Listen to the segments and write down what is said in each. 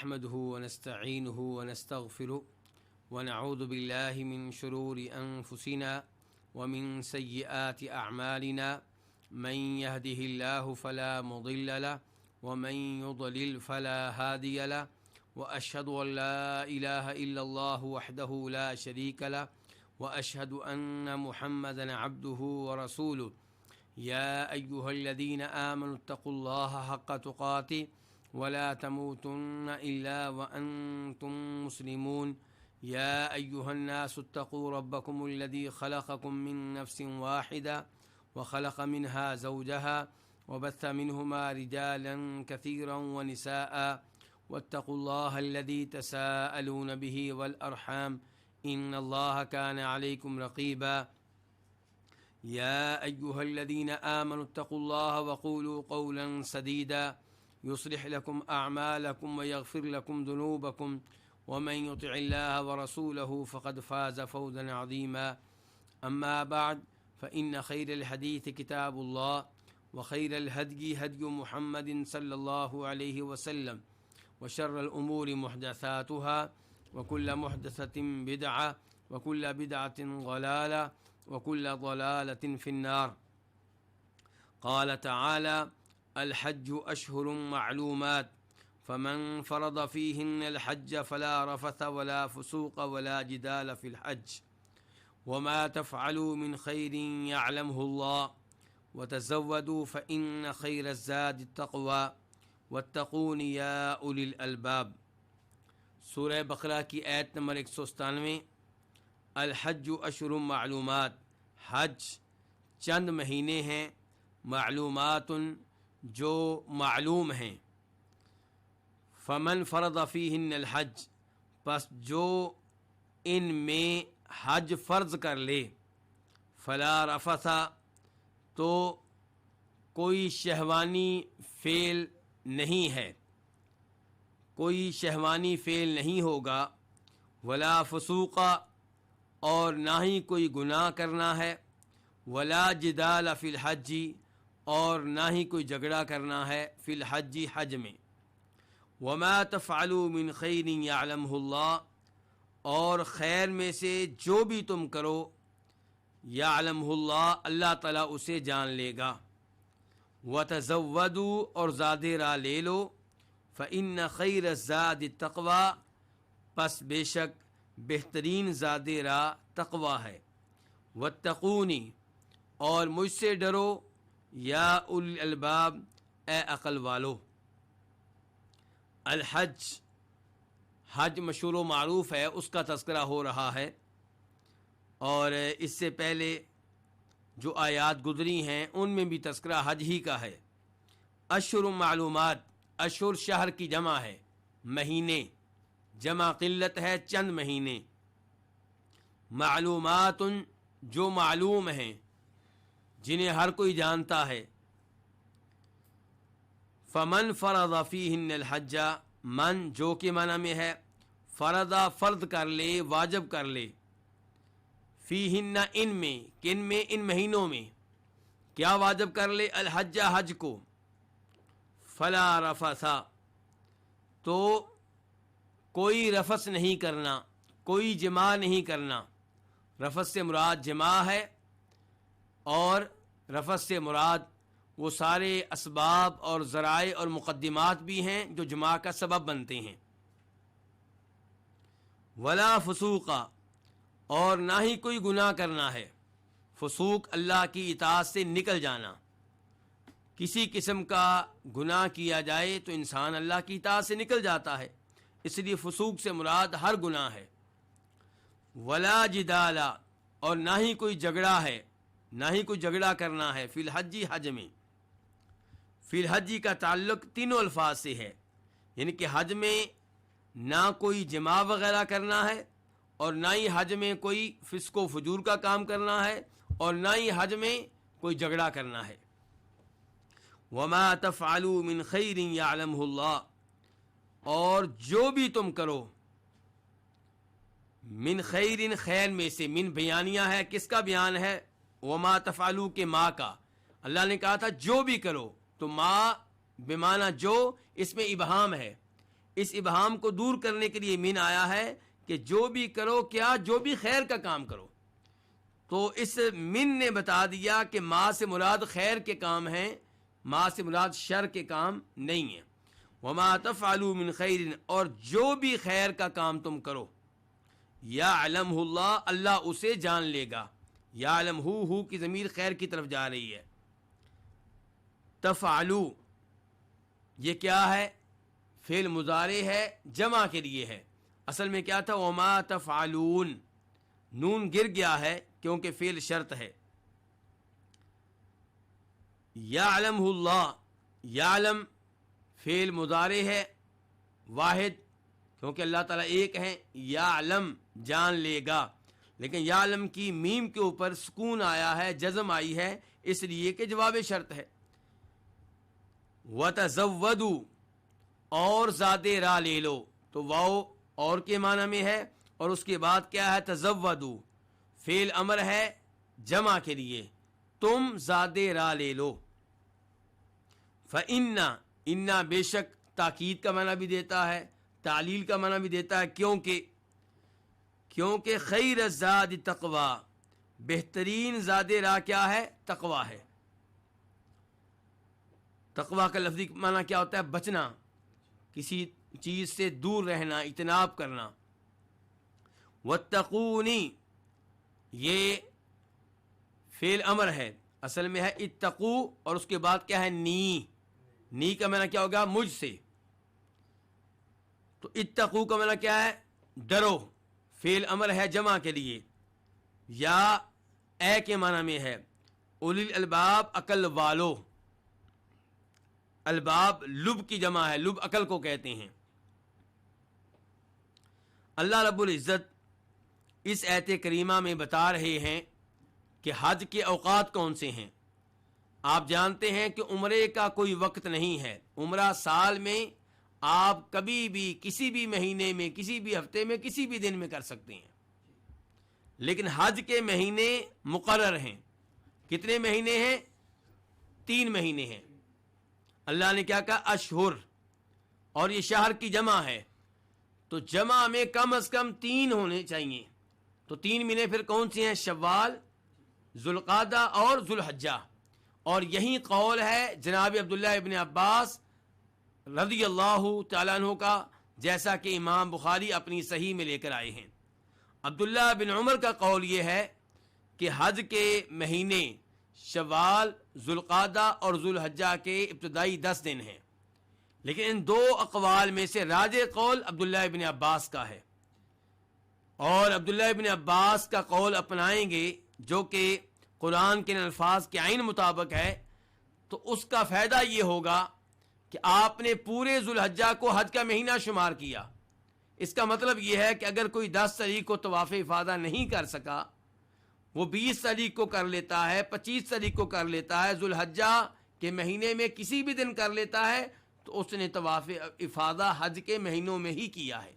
نحمده ونستعينه ونستغفره ونعوذ بالله من شرور أنفسنا ومن سيئات أعمالنا من يهده الله فلا مضل له ومن يضلل فلا هادي له وأشهد أن لا إله إلا الله وحده لا شريك له وأشهد أن محمدا عبده ورسوله يا أيها الذين آمنوا اتقوا الله حق تقاته ولا تموتن إلا وأنتم مسلمون يا أيها الناس اتقوا ربكم الذي خلقكم من نفس واحدة وخلق منها زوجها وبث منهما رجالا كثيرا ونساء واتقوا الله الذي تساءلون به والأرحام إن الله كان عليكم رقيبا يا أيها الذين آمنوا اتقوا الله وقولوا قولا سديدا يصلح لكم أعمالكم ويغفر لكم ذنوبكم ومن يطع الله ورسوله فقد فاز فوزا عظيما أما بعد فإن خير الحديث كتاب الله وخير الهدي هدي محمد صلى الله عليه وسلم وشر الأمور محدثاتها وكل محدثة بدعة وكل بدعة ضلالة وكل ضلالة في النار. قال تعالى: الحج أشهر معلومات فمن فرض فيهن الحج فلا رفث ولا فسوق ولا جدال في الحج وما تفعلوا من خير يعلمه الله وتزودوا فإن خير الزاد التقوى واتقون يا أولي الألباب. سورہ بقرہ کی آیت نمبر 197. الحج اشہر معلومات، حج چند مہینے ہیں، معلومات جو معلوم ہیں. فمن فرض فیہن الحج، پس جو ان میں حج فرض کر لے، فلا رفث، تو کوئی شہوانی فعل نہیں ہے، کوئی شہوانی فعل نہیں ہوگا، ولا فسوق، اور نہ ہی کوئی گناہ کرنا ہے، ولا جدال فی الحج، اور نہ ہی کوئی جھگڑا کرنا ہے فی الحج، حج میں. وما تفعلوا من خیر یعلمہ اللہ، اور خیر میں سے جو بھی تم کرو، یعلمہ اللہ، اللہ تعالیٰ اسے جان لے گا. وتزودوا، اور زاد راہ لے لو. فإن خیر الزاد التقوی، پس بے شک بہترین زاد راہ تقوی ہے. واتقونی، اور مجھ سے ڈرو، یا اولی الالباب، اے عقل والو. الحج، حج مشہور و معروف ہے، اس کا تذکرہ ہو رہا ہے، اور اس سے پہلے جو آیات گزری ہیں ان میں بھی تذکرہ حج ہی کا ہے. اشہر معلومات، اشہر شہر کی جمع ہے، مہینے، جمع قلت ہے، چند مہینے. معلومات، جو معلوم ہیں، جنہیں ہر کوئی جانتا ہے. فمن فرض فیہن الحج، من جو کہ معنی میں ہے، فرض فرض کر لے، واجب کر لے، فیہن ان میں، کن میں؟ ان مہینوں میں. کیا واجب کر لے؟ الحج، حج کو. فلا رفث، تو کوئی رفث نہیں کرنا، کوئی جماع نہیں کرنا. رفث سے مراد جماع ہے، اور رفث سے مراد وہ سارے اسباب اور ذرائع اور مقدمات بھی ہیں جو جماع کا سبب بنتے ہیں. ولا فسوق، اور نہ ہی کوئی گناہ کرنا ہے. فسوق اللہ کی اطاعت سے نکل جانا. کسی قسم کا گناہ کیا جائے تو انسان اللہ کی اطاعت سے نکل جاتا ہے، اس لیے فسوق سے مراد ہر گناہ ہے. ولا جدال، اور نہ ہی کوئی جھگڑا ہے، نہ ہی کوئی جھگڑا کرنا ہے. فی الحج، حج میں. فی الحج کا تعلق تینوں الفاظ سے ہے، یعنی کہ حج میں نہ کوئی جماع وغیرہ کرنا ہے، اور نہ ہی حج میں کوئی فسق و فجور کا کام کرنا ہے، اور نہ ہی حج میں کوئی جھگڑا کرنا ہے. وما تفعلوا من خیر یعلمہ اللہ، اور جو بھی تم کرو، من خیر، خیر میں سے. من بیانیہ ہے، کس کا بیان ہے؟ وما تفعلوا کے ماں کا. اللہ نے کہا تھا جو بھی کرو، تو ما بمعنی جو، اس میں ابہام ہے، اس ابہام کو دور کرنے کے لیے من آیا ہے کہ جو بھی کرو، کیا جو بھی خیر کا کام کرو. تو اس من نے بتا دیا کہ ما سے مراد خیر کے کام ہیں، ما سے مراد شر کے کام نہیں ہیں. وما تفعلوا من خیر، اور جو بھی خیر کا کام تم کرو، یعلمہ اللہ، اللہ اسے جان لے گا. یعلمہ کی ضمیر خیر کی طرف جا رہی ہے. تفعلوا یہ کیا ہے؟ فعل مضارع ہے، جمع کے لیے ہے. اصل میں کیا تھا؟ وما تفعلون، نون گر گیا ہے کیونکہ فعل شرط ہے. یعلمہ اللہ، یعلم فعل مضارع ہے واحد کیونکہ اللہ تعالیٰ ایک ہیں. یعلم جان لے گا، لیکن یعلم کی میم کے اوپر سکون آیا ہے، جزم آئی ہے، اس لیے کہ جواب شرط ہے. وتزودوا، اور زیادہ راہ لے لو. تو واو اور کے معنی میں ہے، اور اس کے بعد کیا ہے؟ تزودوا فعل امر ہے جمع کے لیے، تم زیادہ راہ لے لو. فإن، انا بے شک تاکید کا معنی بھی دیتا ہے، تعلیل کا معنی بھی دیتا ہے. کیونکہ خیر الزاد تقوی، بہترین زاد راہ کیا ہے؟ تقوی ہے. تقوی کا لفظی معنی کیا ہوتا ہے؟ بچنا، کسی چیز سے دور رہنا، اجتناب کرنا. واتقونی یہ فعل امر ہے، اصل میں ہے اتقو، اور اس کے بعد کیا ہے؟ نی کا معنی کیا ہوگا؟ مجھ سے. تو اتقو کا معنی کیا ہے؟ ڈرو، فعل امر ہے جمع کے لیے. یا اے کے معنی میں ہے. اولی الالباب عقل والو، الباب لب کی جمع ہے، لب عقل کو کہتے ہیں. اللہ رب العزت اس آیت کریمہ میں بتا رہے ہیں کہ حج کے اوقات کون سے ہیں. آپ جانتے ہیں کہ عمرے کا کوئی وقت نہیں ہے. عمرہ سال میں آپ کبھی بھی، کسی بھی مہینے میں، کسی بھی ہفتے میں، کسی بھی دن میں کر سکتے ہیں. لیکن حج کے مہینے مقرر ہیں. کتنے مہینے ہیں؟ 3 مہینے ہیں. اللہ نے کیا کہا؟ اشہر، اور یہ شہر کی جمع ہے، تو جمع میں کم از کم 3 ہونے چاہیے. تو 3 مہینے پھر کون سے ہیں؟ شوال، ذوالقعدہ اور ذوالحجہ. اور یہی قول ہے جناب عبداللہ ابن عباس رضی اللہ تعالیٰ عنہ کا، جیسا کہ امام بخاری اپنی صحیح میں لے کر آئے ہیں. عبداللہ بن عمر کا قول یہ ہے کہ حج کے مہینے شوال، ذوالقعدہ اور ذوالحجہ کے ابتدائی 10 دن ہیں. لیکن ان 2 اقوال میں سے راجح قول عبداللہ ابن عباس کا ہے، اور عبداللہ ابن عباس کا قول اپنائیں گے جو کہ قرآن کے الفاظ کے عین مطابق ہے، تو اس کا فائدہ یہ ہوگا کہ آپ نے پورے ذوالحجہ کو حج کا مہینہ شمار کیا. اس کا مطلب یہ ہے کہ اگر کوئی 10 تاریخ کو طواف افاضہ نہیں کر سکا، وہ 20 تاریخ کو کر لیتا ہے، 25 تاریخ کو کر لیتا ہے، ذوالحجہ کے مہینے میں کسی بھی دن کر لیتا ہے، تو اس نے طواف افاضہ حج کے مہینوں میں ہی کیا ہے.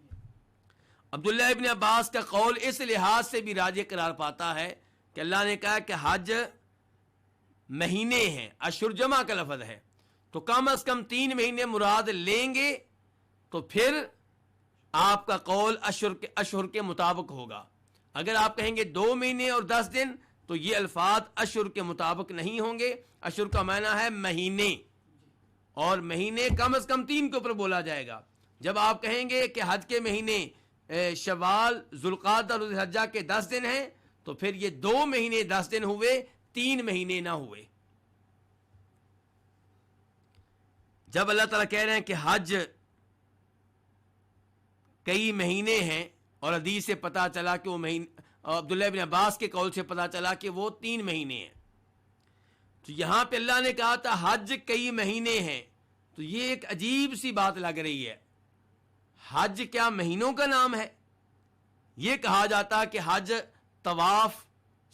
عبداللہ ابن عباس کا قول اس لحاظ سے بھی راجح قرار پاتا ہے کہ اللہ نے کہا کہ حج مہینے ہیں، اشہر جمع کا لفظ ہے، تو کم از کم 3 مہینے مراد لیں گے، تو پھر آپ کا قول اشہر کے مطابق ہوگا. اگر آپ کہیں گے 2 مہینے اور 10 دن، تو یہ الفاظ اشہر کے مطابق نہیں ہوں گے. اشہر کا معنی ہے مہینے، اور مہینے کم از کم 3 کے اوپر بولا جائے گا. جب آپ کہیں گے کہ حج کے مہینے شوال، ذوالقعدہ اور ذوالحجہ کے 10 دن ہیں، تو پھر یہ 2 مہینے 10 دن ہوئے، 3 مہینے نہ ہوئے. جب اللہ تعالیٰ کہہ رہے ہیں کہ حج کئی مہینے ہیں، اور حدیث سے پتا چلا کہ وہ مہینے، عبداللہ ابن عباس کے قول سے پتا چلا کہ وہ 3 مہینے ہیں، تو یہاں پہ اللہ نے کہا تھا حج کئی مہینے ہیں، تو یہ ایک عجیب سی بات لگ رہی ہے. حج کیا مہینوں کا نام ہے؟ یہ کہا جاتا کہ حج طواف،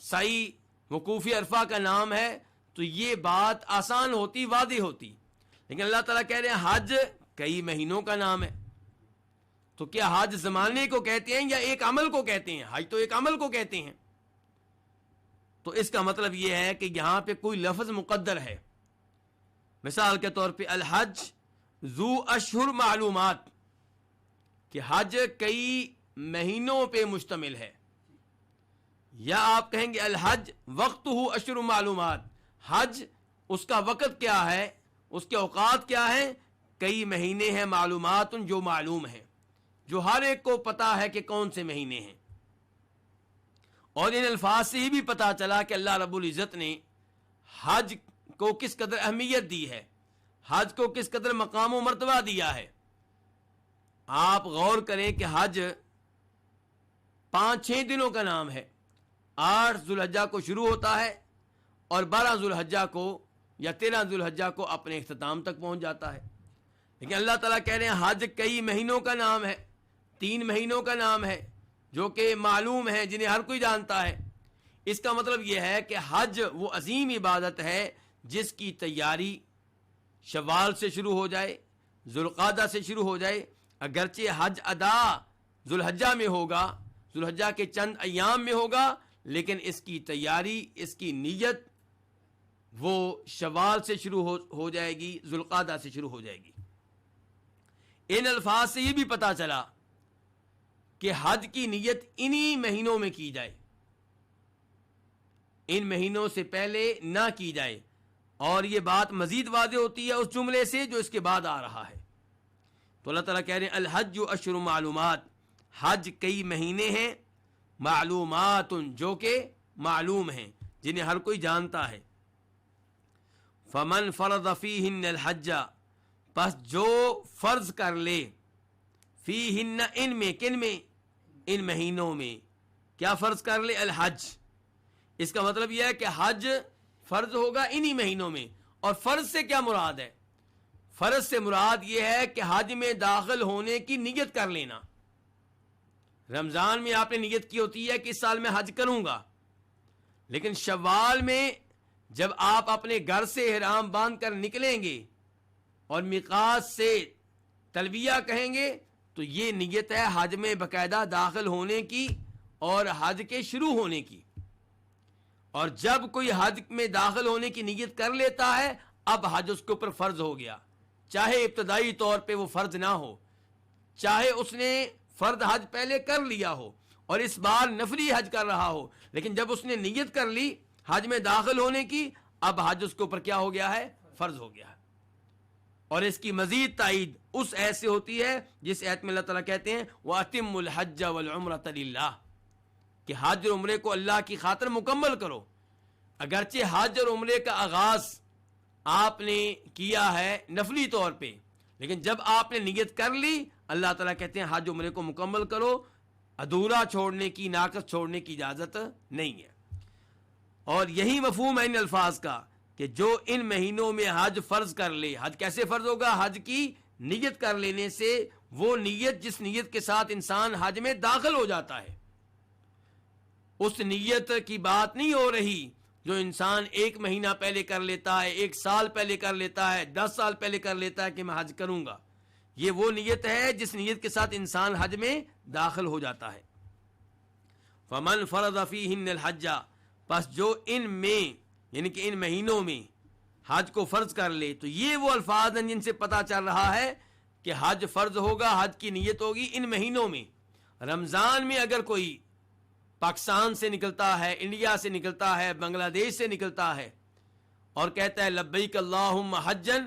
سعی، وقوف عرفہ کا نام ہے، تو یہ بات آسان ہوتی، واضح ہوتی. لیکن اللہ تعالیٰ کہہ رہے ہیں حج کئی مہینوں کا نام ہے. تو کیا حج زمانے کو کہتے ہیں یا ایک عمل کو کہتے ہیں؟ حج تو ایک عمل کو کہتے ہیں. تو اس کا مطلب یہ ہے کہ یہاں پہ کوئی لفظ مقدر ہے. مثال کے طور پہ الحج ذو اشہر معلومات، کہ حج کئی مہینوں پہ مشتمل ہے، یا آپ کہیں گے الحج وقتہ اشہر معلومات، حج اس کا وقت کیا ہے، اس کے اوقات کیا ہیں، کئی مہینے ہیں معلومات جو معلوم ہیں، جو ہر ایک کو پتا ہے کہ کون سے مہینے ہیں۔ اور ان الفاظ سے ہی بھی پتا چلا کہ اللہ رب العزت نے حج کو کس قدر اہمیت دی ہے، حج کو کس قدر مقام و مرتبہ دیا ہے۔ آپ غور کریں کہ حج 5-6 دنوں کا نام ہے، 8 ذوالحجہ کو شروع ہوتا ہے اور 12 ذوالحجہ کو یا 13 ذوالحجہ کو اپنے اختتام تک پہنچ جاتا ہے۔ لیکن اللہ تعالیٰ کہہ رہے ہیں حج کئی مہینوں کا نام ہے، 3 مہینوں کا نام ہے جو کہ معلوم ہے، جنہیں ہر کوئی جانتا ہے۔ اس کا مطلب یہ ہے کہ حج وہ عظیم عبادت ہے جس کی تیاری شوال سے شروع ہو جائے، ذوالقعدہ سے شروع ہو جائے۔ اگرچہ حج ادا ذوالحجہ میں ہوگا، ذوالحجہ کے چند ایام میں ہوگا، لیکن اس کی تیاری، اس کی نیت وہ شوال سے شروع ہو جائے گی، ذوالقعدہ سے شروع ہو جائے گی۔ ان الفاظ سے یہ بھی پتا چلا کہ حج کی نیت انہی مہینوں میں کی جائے، ان مہینوں سے پہلے نہ کی جائے۔ اور یہ بات مزید واضح ہوتی ہے اس جملے سے جو اس کے بعد آ رہا ہے۔ تو اللہ تعالیٰ کہہ رہے ہیں الحج اشہر معلومات، حج کئی مہینے ہیں معلومات جو کہ معلوم ہیں، جنہیں ہر کوئی جانتا ہے۔ فمن فرض فیہن الحج، پس جو فرض کر لے، فیہن ان میں، کن میں، ان مہینوں میں، کیا فرض کر لے، الحج۔ اس کا مطلب یہ ہے کہ حج فرض ہوگا انہی مہینوں میں۔ اور فرض سے کیا مراد ہے؟ فرض سے مراد یہ ہے کہ حج میں داخل ہونے کی نیت کر لینا۔ رمضان میں آپ نے نیت کی ہوتی ہے کہ اس سال میں حج کروں گا، لیکن شوال میں جب آپ اپنے گھر سے احرام باندھ کر نکلیں گے اور میقات سے تلبیہ کہیں گے تو یہ نیت ہے حج میں باقاعدہ داخل ہونے کی اور حج کے شروع ہونے کی۔ اور جب کوئی حج میں داخل ہونے کی نیت کر لیتا ہے، اب حج اس کے اوپر فرض ہو گیا، چاہے ابتدائی طور پہ وہ فرض نہ ہو، چاہے اس نے فرض حج پہلے کر لیا ہو اور اس بار نفلی حج کر رہا ہو، لیکن جب اس نے نیت کر لی حج میں داخل ہونے کی، اب حج اس کے اوپر کیا ہو گیا ہے، فرض ہو گیا ہے۔ اور اس کی مزید تائید اس ایت سے ہوتی ہے جس ایت میں اللہ تعالیٰ کہتے ہیں وَأَتِمُّ الْحَجَّ وَالْعُمْرَةَ لِلَّهِ، کہ حج اور عمرے کو اللہ کی خاطر مکمل کرو۔ اگرچہ حج اور عمرے کا آغاز آپ نے کیا ہے نفلی طور پہ، لیکن جب آپ نے نیت کر لی، اللہ تعالیٰ کہتے ہیں حج عمرے کو مکمل کرو، ادھورا چھوڑنے کی، ناقص چھوڑنے کی اجازت نہیں ہے۔ اور یہی مفہوم ہے ان الفاظ کا کہ جو ان مہینوں میں حج فرض کر لے۔ حج کیسے فرض ہوگا؟ حج کی نیت کر لینے سے، وہ نیت جس نیت کے ساتھ انسان حج میں داخل ہو جاتا ہے، اس نیت کی بات نہیں ہو رہی جو انسان 1 مہینہ پہلے کر لیتا ہے، 1 سال پہلے کر لیتا ہے، 10 سال پہلے کر لیتا ہے کہ میں حج کروں گا۔ یہ وہ نیت ہے جس نیت کے ساتھ انسان حج میں داخل ہو جاتا ہے۔ فمن فرض فیہن الحج، پس جو ان میں یعنی کہ ان مہینوں میں حج کو فرض کر لے، تو یہ وہ الفاظ ہیں جن سے پتہ چل رہا ہے کہ حج فرض ہوگا، حج کی نیت ہوگی ان مہینوں میں۔ رمضان میں اگر کوئی پاکستان سے نکلتا ہے، انڈیا سے نکلتا ہے، بنگلہ دیش سے نکلتا ہے اور کہتا ہے لبیک اللہم حجن،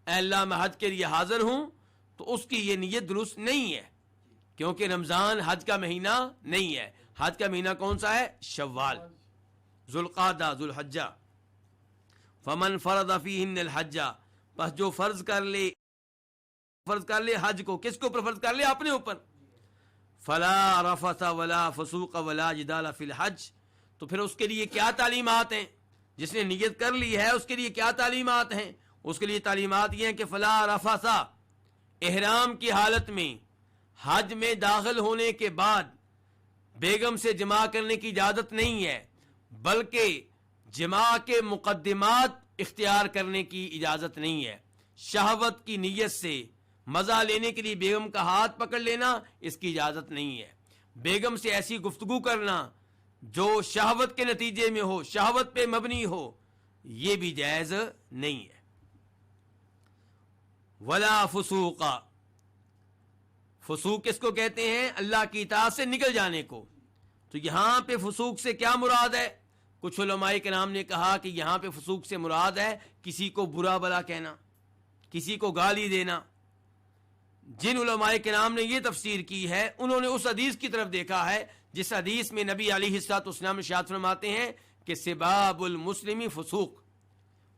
اے اللہ میں حج کے لیے حاضر ہوں، تو اس کی یہ نیت درست نہیں ہے، کیونکہ رمضان حج کا مہینہ نہیں ہے۔ حج کا مہینہ کون سا ہے؟ شوال، ذوالقعدہ، ذوالحجہ۔ فمن فرض فیہن الحج، پس جو فرض کر لے حج کو، کس کو اوپر فرض کر لے؟ اپنے اوپر۔ فلا رفث ولا فسوق ولا جدال فی الحج، تو پھر اس کے لیے کیا تعلیمات ہیں؟ جس نے نیت کر لی ہے اس کے لیے کیا تعلیمات ہیں؟ اس کے لیے تعلیمات یہ ہیں کہ فلا رفث، احرام کی حالت میں حج میں داخل ہونے کے بعد بیگم سے جماع کرنے کی اجازت نہیں ہے، بلکہ جماع کے مقدمات اختیار کرنے کی اجازت نہیں ہے۔ شہوت کی نیت سے مزہ لینے کے لیے بیگم کا ہاتھ پکڑ لینا، اس کی اجازت نہیں ہے۔ بیگم سے ایسی گفتگو کرنا جو شہوت کے نتیجے میں ہو، شہوت پہ مبنی ہو، یہ بھی جائز نہیں ہے۔ ولا فسوق، فسوق کس کو کہتے ہیں؟ اللہ کی اطاعت سے نکل جانے کو۔ تو یہاں پہ فسوق سے کیا مراد ہے؟ کچھ علماء کرام نے کہا کہ یہاں پہ فسوق سے مراد ہے کسی کو برا بلا کہنا، کسی کو گالی دینا۔ جن علماء کرام نے یہ تفسیر کی ہے انہوں نے اس حدیث کی طرف دیکھا ہے جس حدیث میں نبی علیہ الصلوۃ والسلام ارشاد فرماتے ہیں کہ سباب المسلم فسوق،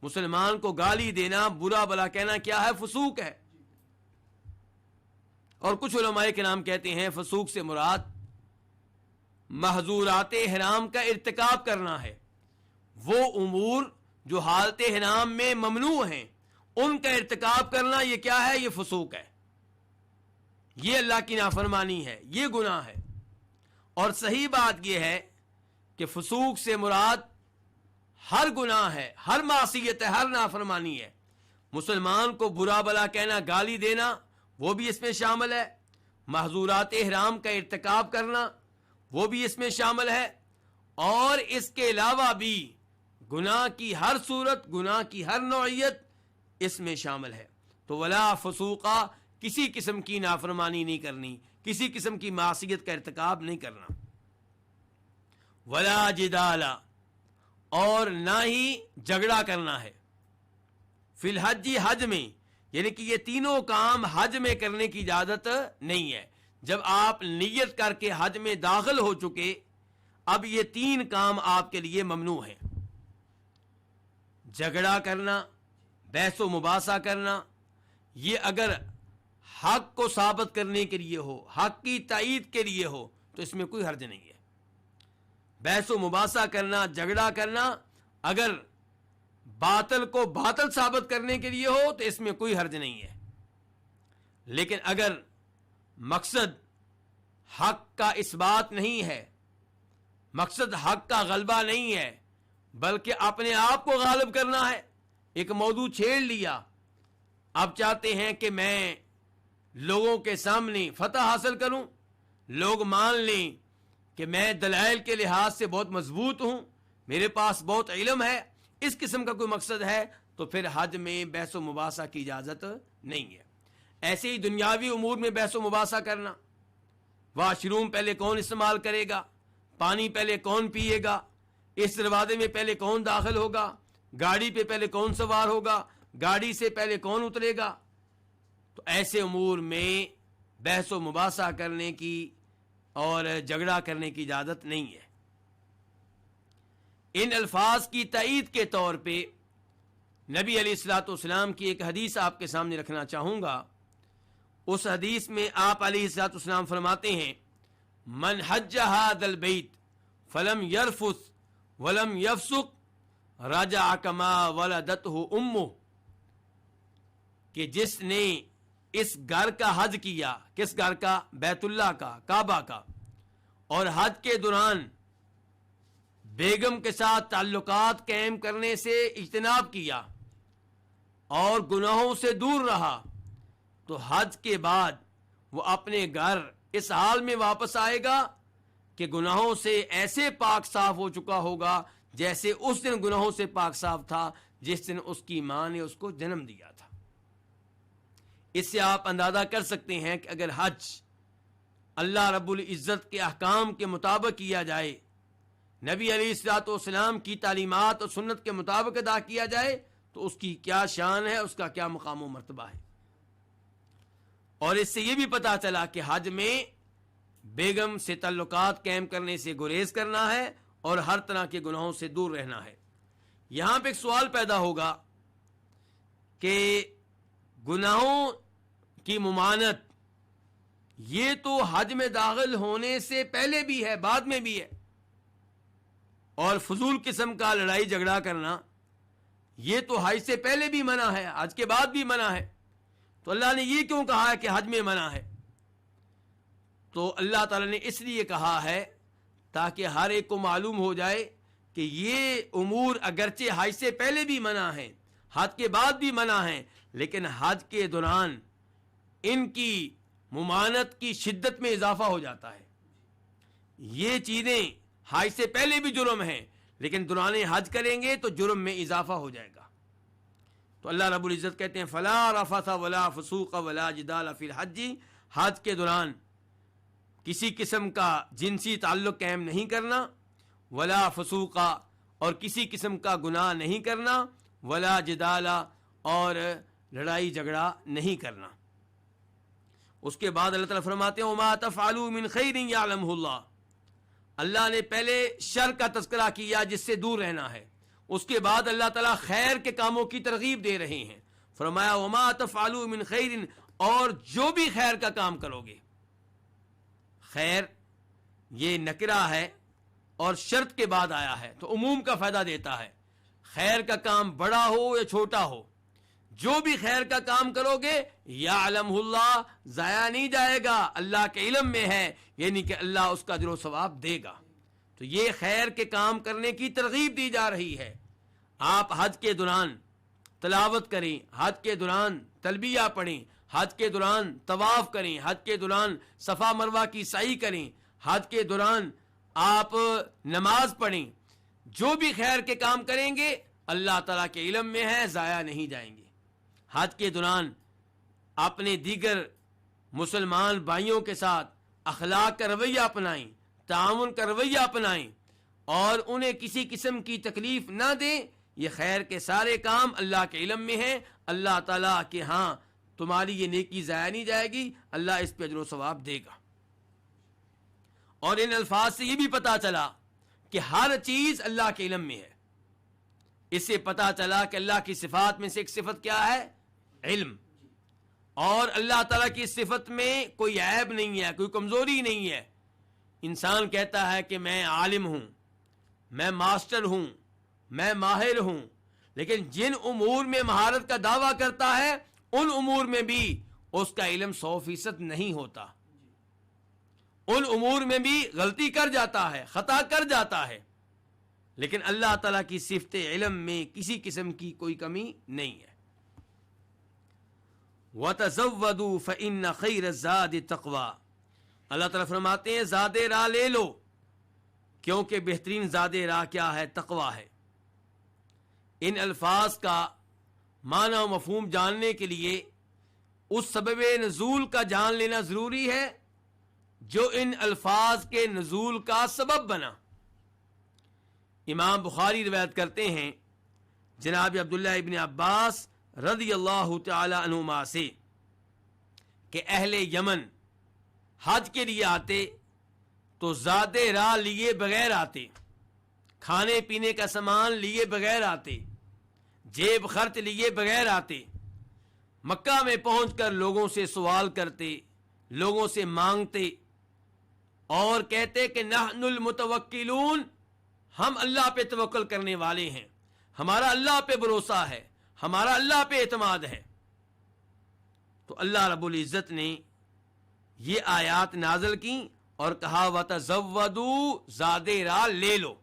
مسلمان کو گالی دینا، برا بلا کہنا کیا ہے؟ فسوق ہے۔ اور کچھ علماء کرام کہتے ہیں فسوق سے مراد محظورات حرام کا ارتکاب کرنا ہے، وہ امور جو حالت حرام میں ممنوع ہیں ان کا ارتکاب کرنا، یہ کیا ہے؟ یہ فسوق ہے، یہ اللہ کی نافرمانی ہے، یہ گناہ ہے۔ اور صحیح بات یہ ہے کہ فسوق سے مراد ہر گناہ ہے، ہر معصیت ہے، ہر نافرمانی ہے۔ مسلمان کو برا بلا کہنا، گالی دینا، وہ بھی اس میں شامل ہے۔ محظورات حرام کا ارتکاب کرنا وہ بھی اس میں شامل ہے، اور اس کے علاوہ بھی گناہ کی ہر صورت، گناہ کی ہر نوعیت اس میں شامل ہے۔ تو ولا فسوقہ، کسی قسم کی نافرمانی نہیں کرنی، کسی قسم کی معصیت کا ارتکاب نہیں کرنا۔ ولا جدال، اور نہ ہی جھگڑا کرنا ہے۔ فی الحج، حج میں، یعنی کہ یہ تینوں کام حج میں کرنے کی اجازت نہیں ہے۔ جب آپ نیت کر کے حج میں داخل ہو چکے، اب یہ تین کام آپ کے لیے ممنوع ہیں۔ جھگڑا کرنا، بحث و مباحثہ کرنا، یہ اگر حق کو ثابت کرنے کے لیے ہو، حق کی تائید کے لیے ہو تو اس میں کوئی حرج نہیں ہے۔ بحث و مباحثہ کرنا، جھگڑا کرنا اگر باطل کو باطل ثابت کرنے کے لیے ہو تو اس میں کوئی حرج نہیں ہے۔ لیکن اگر مقصد حق کا اثبات نہیں ہے، مقصد حق کا غلبہ نہیں ہے، بلکہ اپنے آپ کو غالب کرنا ہے، ایک موضوع چھیڑ لیا، اب چاہتے ہیں کہ میں لوگوں کے سامنے فتح حاصل کروں، لوگ مان لیں کہ میں دلائل کے لحاظ سے بہت مضبوط ہوں، میرے پاس بہت علم ہے، اس قسم کا کوئی مقصد ہے تو پھر حج میں بحث و مباحثہ کی اجازت نہیں ہے۔ ایسے ہی دنیاوی امور میں بحث و مباحثہ کرنا، واش روم پہلے کون استعمال کرے گا، پانی پہلے کون پیے گا، اس دروازے میں پہلے کون داخل ہوگا، گاڑی پہ پہلے کون سوار ہوگا، گاڑی سے پہلے کون اترے گا، تو ایسے امور میں بحث و مباحثہ کرنے کی اور جھگڑا کرنے کی اجازت نہیں ہے۔ ان الفاظ کی تائید کے طور پہ نبی علیہ الصلوۃ والسلام کی ایک حدیث آپ کے سامنے رکھنا چاہوں گا۔ اس حدیث میں آپ علیہ الصلوۃ والسلام فرماتے ہیں من حج هذا البیت فلم یرفث ولم یفسق رجع کما ولدته امه، کہ جس نے اس گھر کا حج کیا، کس گھر کا؟ بیت اللہ کا، کعبہ کا، اور حج کے دوران بیگم کے ساتھ تعلقات قائم کرنے سے اجتناب کیا اور گناہوں سے دور رہا، تو حج کے بعد وہ اپنے گھر اس حال میں واپس آئے گا کہ گناہوں سے ایسے پاک صاف ہو چکا ہوگا جیسے اس دن گناہوں سے پاک صاف تھا جس دن اس کی ماں نے اس کو جنم دیا تھا۔ اس سے آپ اندازہ کر سکتے ہیں کہ اگر حج اللہ رب العزت کے احکام کے مطابق کیا جائے، نبی علیہ الصلوۃ والسلام کی تعلیمات اور سنت کے مطابق ادا کیا جائے تو اس کی کیا شان ہے، اس کا کیا مقام و مرتبہ ہے۔ اور اس سے یہ بھی پتا چلا کہ حج میں بیگم سے تعلقات قائم کرنے سے گریز کرنا ہے اور ہر طرح کے گناہوں سے دور رہنا ہے۔ یہاں پہ ایک سوال پیدا ہوگا کہ گناہوں کی ممانعت یہ تو حج میں داخل ہونے سے پہلے بھی ہے، بعد میں بھی ہے، اور فضول قسم کا لڑائی جھگڑا کرنا یہ تو حج سے پہلے بھی منع ہے، حج کے بعد بھی منع ہے، تو اللہ نے یہ کیوں کہا ہے کہ حج میں منع ہے؟ تو اللہ تعالیٰ نے اس لیے کہا ہے تاکہ ہر ایک کو معلوم ہو جائے کہ یہ امور اگرچہ حج سے پہلے بھی منع ہیں، حج کے بعد بھی منع ہیں، لیکن حج کے دوران ان کی ممانعت کی شدت میں اضافہ ہو جاتا ہے۔ یہ چیزیں حج سے پہلے بھی جرم ہیں، لیکن دوران حج کریں گے تو جرم میں اضافہ ہو جائے گا۔ تو اللہ رب العزت کہتے ہیں فلا رفث ولا فسوق ولا جدال فی الحج، حج کے دوران کسی قسم کا جنسی تعلق قائم نہیں کرنا، ولا فسوقا اور کسی قسم کا گناہ نہیں کرنا، ولا جدالا اور لڑائی جھگڑا نہیں کرنا۔ اس کے بعد اللہ تعالیٰ فرماتے ہیں وما تفعلوا من خیر یعلمہ اللہ، اللہ نے پہلے شر کا تذکرہ کیا جس سے دور رہنا ہے، اس کے بعد اللہ تعالیٰ خیر کے کاموں کی ترغیب دے رہے ہیں، فرمایا وما تفعلوا من خیر، اور جو بھی خیر کا کام کرو گے، خیر یہ نکرہ ہے اور شرط کے بعد آیا ہے تو عموم کا فائدہ دیتا ہے، خیر کا کام بڑا ہو یا چھوٹا ہو، جو بھی خیر کا کام کرو گے یعلمہ اللہ، ضائع نہیں جائے گا، اللہ کے علم میں ہے، یعنی کہ اللہ اس کا اجر و ثواب دے گا۔ تو یہ خیر کے کام کرنے کی ترغیب دی جا رہی ہے۔ آپ حج کے دوران تلاوت کریں، حج کے دوران تلبیہ پڑھیں، حج کے دوران طواف کریں، حج کے دوران صفا مروہ کی سعی کریں، حج کے دوران آپ نماز پڑھیں، جو بھی خیر کے کام کریں گے اللہ تعالیٰ کے علم میں ہے، ضائع نہیں جائیں گے۔ حج کے دوران اپنے دیگر مسلمان بھائیوں کے ساتھ اخلاق کا رویہ اپنائیں، تعاون کا رویہ اپنائیں اور انہیں کسی قسم کی تکلیف نہ دیں۔ یہ خیر کے سارے کام اللہ کے علم میں ہیں، اللہ تعالیٰ کے ہاں تمہاری یہ نیکی ضائع نہیں جائے گی، اللہ اس پہ اجر و ثواب دے گا۔ اور ان الفاظ سے یہ بھی پتا چلا کہ ہر چیز اللہ کے علم میں ہے۔ اس سے پتا چلا کہ اللہ کی صفات میں سے ایک صفت کیا ہے؟ علم۔ اور اللہ تعالیٰ کی صفت میں کوئی عیب نہیں ہے، کوئی کمزوری نہیں ہے۔ انسان کہتا ہے کہ میں عالم ہوں، میں ماسٹر ہوں، میں ماہر ہوں، لیکن جن امور میں مہارت کا دعویٰ کرتا ہے ان امور میں بھی اس کا علم 100% نہیں ہوتا، ان امور میں بھی غلطی کر جاتا ہے، خطا کر جاتا ہے، لیکن اللہ تعالیٰ کی صفت علم میں کسی قسم کی کوئی کمی نہیں ہے۔ وَتَزَوَّدُوا فَإِنَّ خَيْرَ الزَّادِ التَّقْوَىٰ، اللہ تعالیٰ فرماتے ہیں زاد راہ لے لو، کیونکہ بہترین زاد راہ کیا ہے؟ تقویٰ ہے۔ ان الفاظ کا معنی و مفہوم جاننے کے لیے اس سبب نزول کا جان لینا ضروری ہے جو ان الفاظ کے نزول کا سبب بنا۔ امام بخاری روایت کرتے ہیں جناب عبداللہ ابن عباس رضی اللہ تعالی عنہما سے کہ اہل یمن حج کے لیے آتے تو زاد راہ لیے بغیر آتے، کھانے پینے کا سامان لیے بغیر آتے، جیب خرچ لیے بغیر آتے، مکہ میں پہنچ کر لوگوں سے سوال کرتے، لوگوں سے مانگتے اور کہتے کہ نحن المتوکلون، ہم اللہ پہ توکل کرنے والے ہیں، ہمارا اللہ پہ بھروسہ ہے، ہمارا اللہ پہ اعتماد ہے۔ تو اللہ رب العزت نے یہ آیات نازل کی اور کہا وَتَزَوَّدُوا زاد راہ لے لو،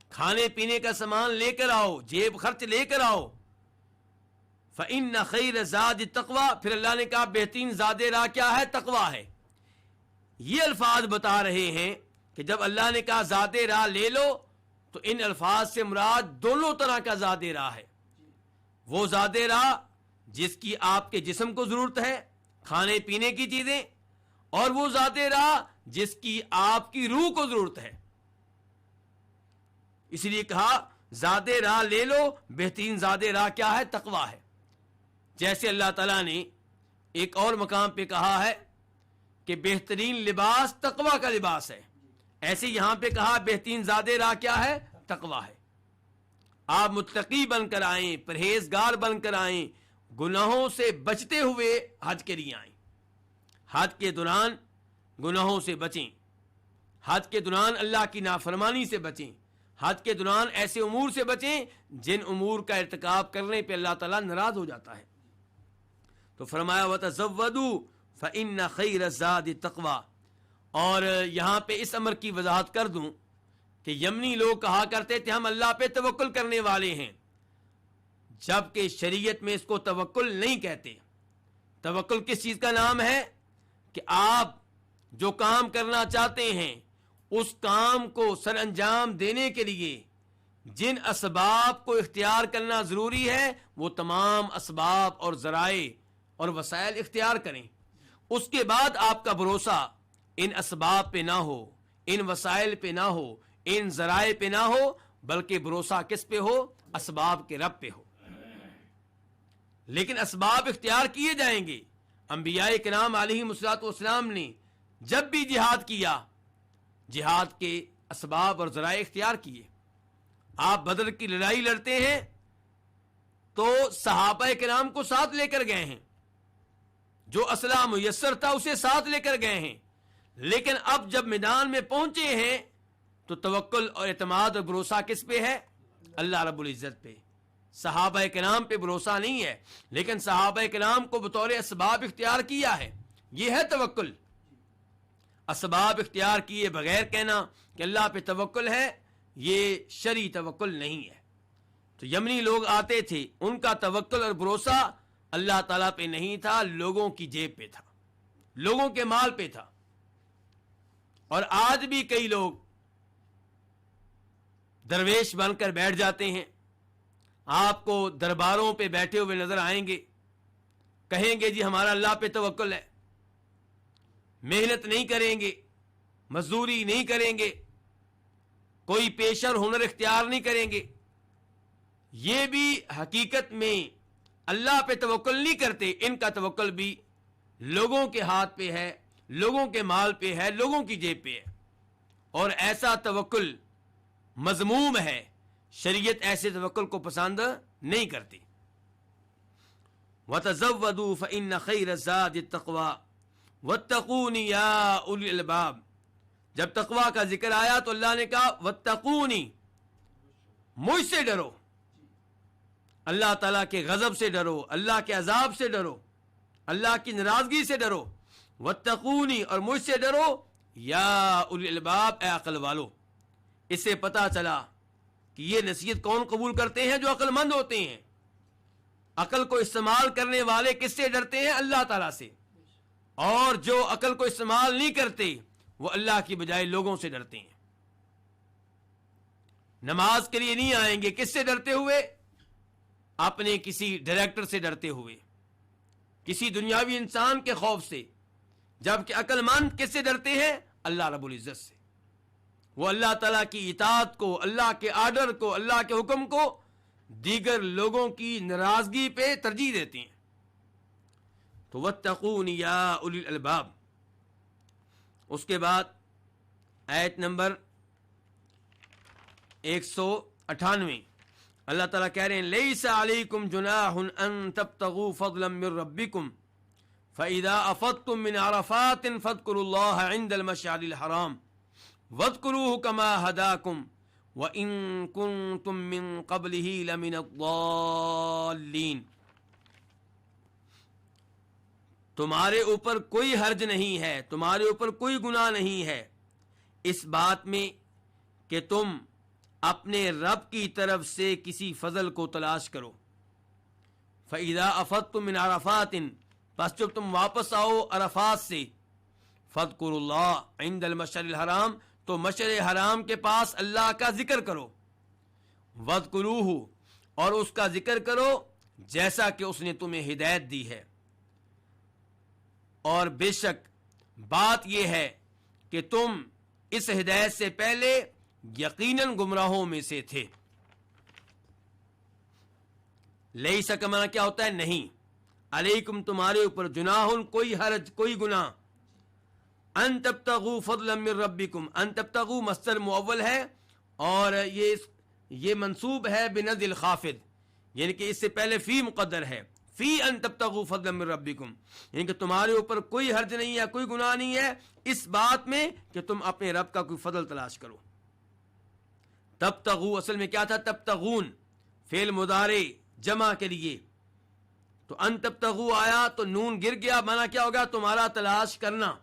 کھانے پینے کا سامان لے کر آؤ، جیب خرچ لے کر آؤ۔ فَإِنَّ خَيْرَ زَادِ التَّقْوَىٰ، پھر اللہ نے کہا بہترین زاد راہ کیا ہے؟ تقویٰ ہے۔ یہ الفاظ بتا رہے ہیں کہ جب اللہ نے کہا زاد راہ لے لو تو ان الفاظ سے مراد دونوں طرح کا زاد راہ ہے۔ وہ زاد راہ جس کی آپ کے جسم کو ضرورت ہے، کھانے پینے کی چیزیں، اور وہ زاد راہ جس کی آپ کی روح کو ضرورت ہے۔ اس لیے کہا زاد راہ لے لو، بہترین زاد راہ کیا ہے؟ تقویٰ ہے۔ جیسے اللہ تعالیٰ نے ایک اور مقام پہ کہا ہے کہ بہترین لباس تقویٰ کا لباس ہے، ایسے یہاں پہ کہا بہترین زاد راہ کیا ہے؟ تقویٰ ہے۔ آپ متقی بن کر آئیں، پرہیزگار بن کر آئیں، گناہوں سے بچتے ہوئے حج کے لیے آئیں۔ حج کے دوران گناہوں سے بچیں، حج کے دوران اللہ کی نافرمانی سے بچیں، حج کے دوران ایسے امور سے بچیں جن امور کا ارتکاب کرنے پہ اللہ تعالیٰ ناراض ہو جاتا ہے۔ تو فرمایا وَتَزَوَّدُوا فَإِنَّ خَيْرَ الزَّادِ التَّقْوَىٰ۔ اور یہاں پہ اس امر کی وضاحت کر دوں کہ یمنی لوگ کہا کرتے تھے ہم اللہ پہ توکل کرنے والے ہیں، جبکہ شریعت میں اس کو توکل نہیں کہتے۔ توکل کس چیز کا نام ہے؟ کہ آپ جو کام کرنا چاہتے ہیں اس کام کو سر انجام دینے کے لیے جن اسباب کو اختیار کرنا ضروری ہے وہ تمام اسباب اور ذرائع اور وسائل اختیار کریں، اس کے بعد آپ کا بھروسہ ان اسباب پہ نہ ہو، ان وسائل پہ نہ ہو، ان ذرائع پہ نہ ہو، بلکہ بھروسہ کس پہ ہو؟ اسباب کے رب پہ ہو۔ لیکن اسباب اختیار کیے جائیں گے۔ انبیاء کرام علیہم الصلوۃ والسلام نے جب بھی جہاد کیا، جہاد کے اسباب اور ذرائع اختیار کیے۔ آپ بدر کی لڑائی لڑتے ہیں تو صحابہ کرام کو ساتھ لے کر گئے ہیں، جو اسلحہ میسر تھا اسے ساتھ لے کر گئے ہیں، لیکن اب جب میدان میں پہنچے ہیں تو توکل اور اعتماد اور بھروسہ کس پہ ہے؟ اللہ رب العزت پہ۔ صحابہ کرام پہ بھروسہ نہیں ہے، لیکن صحابہ کرام کو بطور اسباب اختیار کیا ہے، یہ ہے توکل۔ اسباب اختیار کیے بغیر کہنا کہ اللہ پہ توکل ہے، یہ شرعی توکل نہیں ہے۔ تو یمنی لوگ آتے تھے، ان کا توکل اور بھروسہ اللہ تعالیٰ پہ نہیں تھا، لوگوں کی جیب پہ تھا، لوگوں کے مال پہ تھا۔ اور آج بھی کئی لوگ درویش بن کر بیٹھ جاتے ہیں، آپ کو درباروں پہ بیٹھے ہوئے نظر آئیں گے، کہیں گے جی ہمارا اللہ پہ توکل ہے، محنت نہیں کریں گے، مزدوری نہیں کریں گے، کوئی پیشہ اور ہنر اختیار نہیں کریں گے۔ یہ بھی حقیقت میں اللہ پہ توکل نہیں کرتے، ان کا توکل بھی لوگوں کے ہاتھ پہ ہے، لوگوں کے مال پہ ہے، لوگوں کی جیب پہ ہے، اور ایسا توکل مذموم ہے۔ شریعت ایسے توکل کو پسند نہیں کرتی۔ وَتَزَوَّدُوا فَإِنَّ خَيْرَ الزَّادِ التَّقْوَىٰ وَاتَّقُونِ يَا أُولِي الْأَلْبَابِ۔ جب تقویٰ کا ذکر آیا تو اللہ نے کہا وَاتَّقُونِ، مجھ سے ڈرو، اللہ تعالیٰ کے غضب سے ڈرو، اللہ کے عذاب سے ڈرو، اللہ کی ناراضگی سے ڈرو۔ وَاتَّقُونِ، اور مجھ سے ڈرو، یا اولی الالباب، اے عقل والو۔ اس سے پتہ چلا کہ یہ نصیحت کون قبول کرتے ہیں؟ جو عقل مند ہوتے ہیں۔ عقل کو استعمال کرنے والے کس سے ڈرتے ہیں؟ اللہ تعالیٰ سے۔ اور جو عقل کو استعمال نہیں کرتے وہ اللہ کی بجائے لوگوں سے ڈرتے ہیں۔ نماز کے لیے نہیں آئیں گے، کس سے ڈرتے ہوئے؟ اپنے کسی ڈائریکٹر سے ڈرتے ہوئے، کسی دنیاوی انسان کے خوف سے۔ جبکہ عقل مند کس سے ڈرتے ہیں؟ اللہ رب العزت سے۔ وہ اللہ تعالیٰ کی اطاعت کو، اللہ کے آرڈر کو، اللہ کے حکم کو دیگر لوگوں کی ناراضگی پہ ترجیح دیتے ہیں۔ تو واتقون یا اولی الالباب۔ اس کے بعد آیت نمبر 198 اللہ تعالیٰ کہہ رہے ہیں لیس علیکم جناح ان تبتغوا فضلا من ربکم فاذا افضتم من عرفات فاذکروا اللہ عند المشعر الحرام واذکروه كما هداکم وان کنتم من قبلہ لمن الضالین۔ تمہارے اوپر کوئی حرج نہیں ہے، تمہارے اوپر کوئی گناہ نہیں ہے اس بات میں کہ تم اپنے رب کی طرف سے کسی فضل کو تلاش کرو۔ فَإِذَا أَفَضْتُم مِّنْ عَرَفَاتٍ، پس جب تم واپس آؤ عرفات سے، فَاذْكُرُوا اللَّهَ عِندَ الْمَشْعَرِ الْحَرَامِ، تو مشعر حرام کے پاس اللہ کا ذکر کرو۔ وَاذْكُرُوهُ، اور اس کا ذکر کرو جیسا کہ اس نے تمہیں ہدایت دی ہے۔ اور بے شک بات یہ ہے کہ تم اس ہدایت سے پہلے یقیناً گمراہوں میں سے تھے۔ لیس کا معنی کیا ہوتا ہے؟ نہیں۔ علیکم، تمہارے اوپر، جناح، کوئی حرج، کوئی گناہ، ان تبتغوا فضلا من ربکم، ان تبتغوا مصدر مؤول ہے اور یہ منصوب ہے بنزع الخافض، یعنی کہ اس سے پہلے فی مقدر ہے، فی ان تبتغوا فضلا من ربکم، یعنی کہ تمہارے اوپر کوئی حرج نہیں ہے، کوئی گناہ نہیں ہے اس بات میں کہ تم اپنے رب کا کوئی فضل تلاش کرو۔ تبتغوا اصل میں کیا تھا؟ تبتغون، فعل مضارع جمع کے لیے، تو ان تبتغوا آیا تو نون گر گیا، مانا کیا ہوگا؟ تمہارا تلاش کرنا۔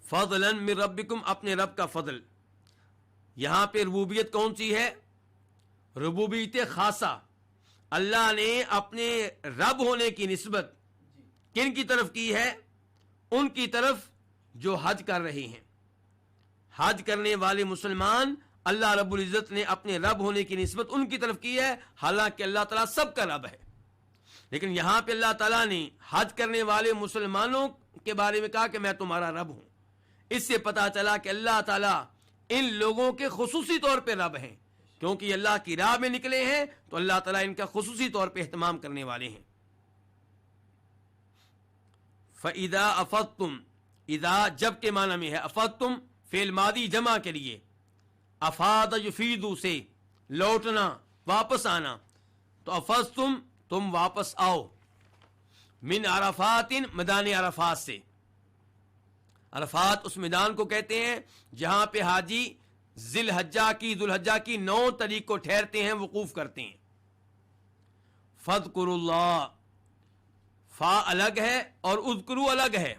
فضلا من ربکم، اپنے رب کا فضل۔ یہاں پہ ربوبیت کون سی ہے؟ ربوبیت خاصہ۔ اللہ نے اپنے رب ہونے کی نسبت کن کی طرف کی ہے؟ ان کی طرف جو حج کر رہے ہیں۔ حج کرنے والے مسلمان، اللہ رب العزت نے اپنے رب ہونے کی نسبت ان کی طرف کی ہے، حالانکہ اللہ تعالیٰ سب کا رب ہے۔ لیکن یہاں پہ اللہ تعالیٰ نے حج کرنے والے مسلمانوں کے بارے میں کہا کہ میں تمہارا رب ہوں. اس سے پتا چلا کہ اللہ تعالیٰ ان لوگوں کے خصوصی طور پہ رب ہیں، کیونکہ یہ اللہ کی راہ میں نکلے ہیں تو اللہ تعالیٰ ان کا خصوصی طور پہ اہتمام کرنے والے ہیں. فَإِذَا أَفَضْتُمْ، اذا جب کے معنی میں ہے، افضتم فعل ماضی جمع کے لیے، افاد یفیدو سے لوٹنا، واپس آنا، تو افضتم تم واپس آؤ، من عرفات میدان عرفات سے. عرفات اس میدان کو کہتے ہیں جہاں پہ حاجی ذی الحجہ کی 9 تاریخ کو ٹھہرتے ہیں، وقوف کرتے ہیں. فاذکروا اللہ، فا الگ ہے اور اذکروا الگ ہے.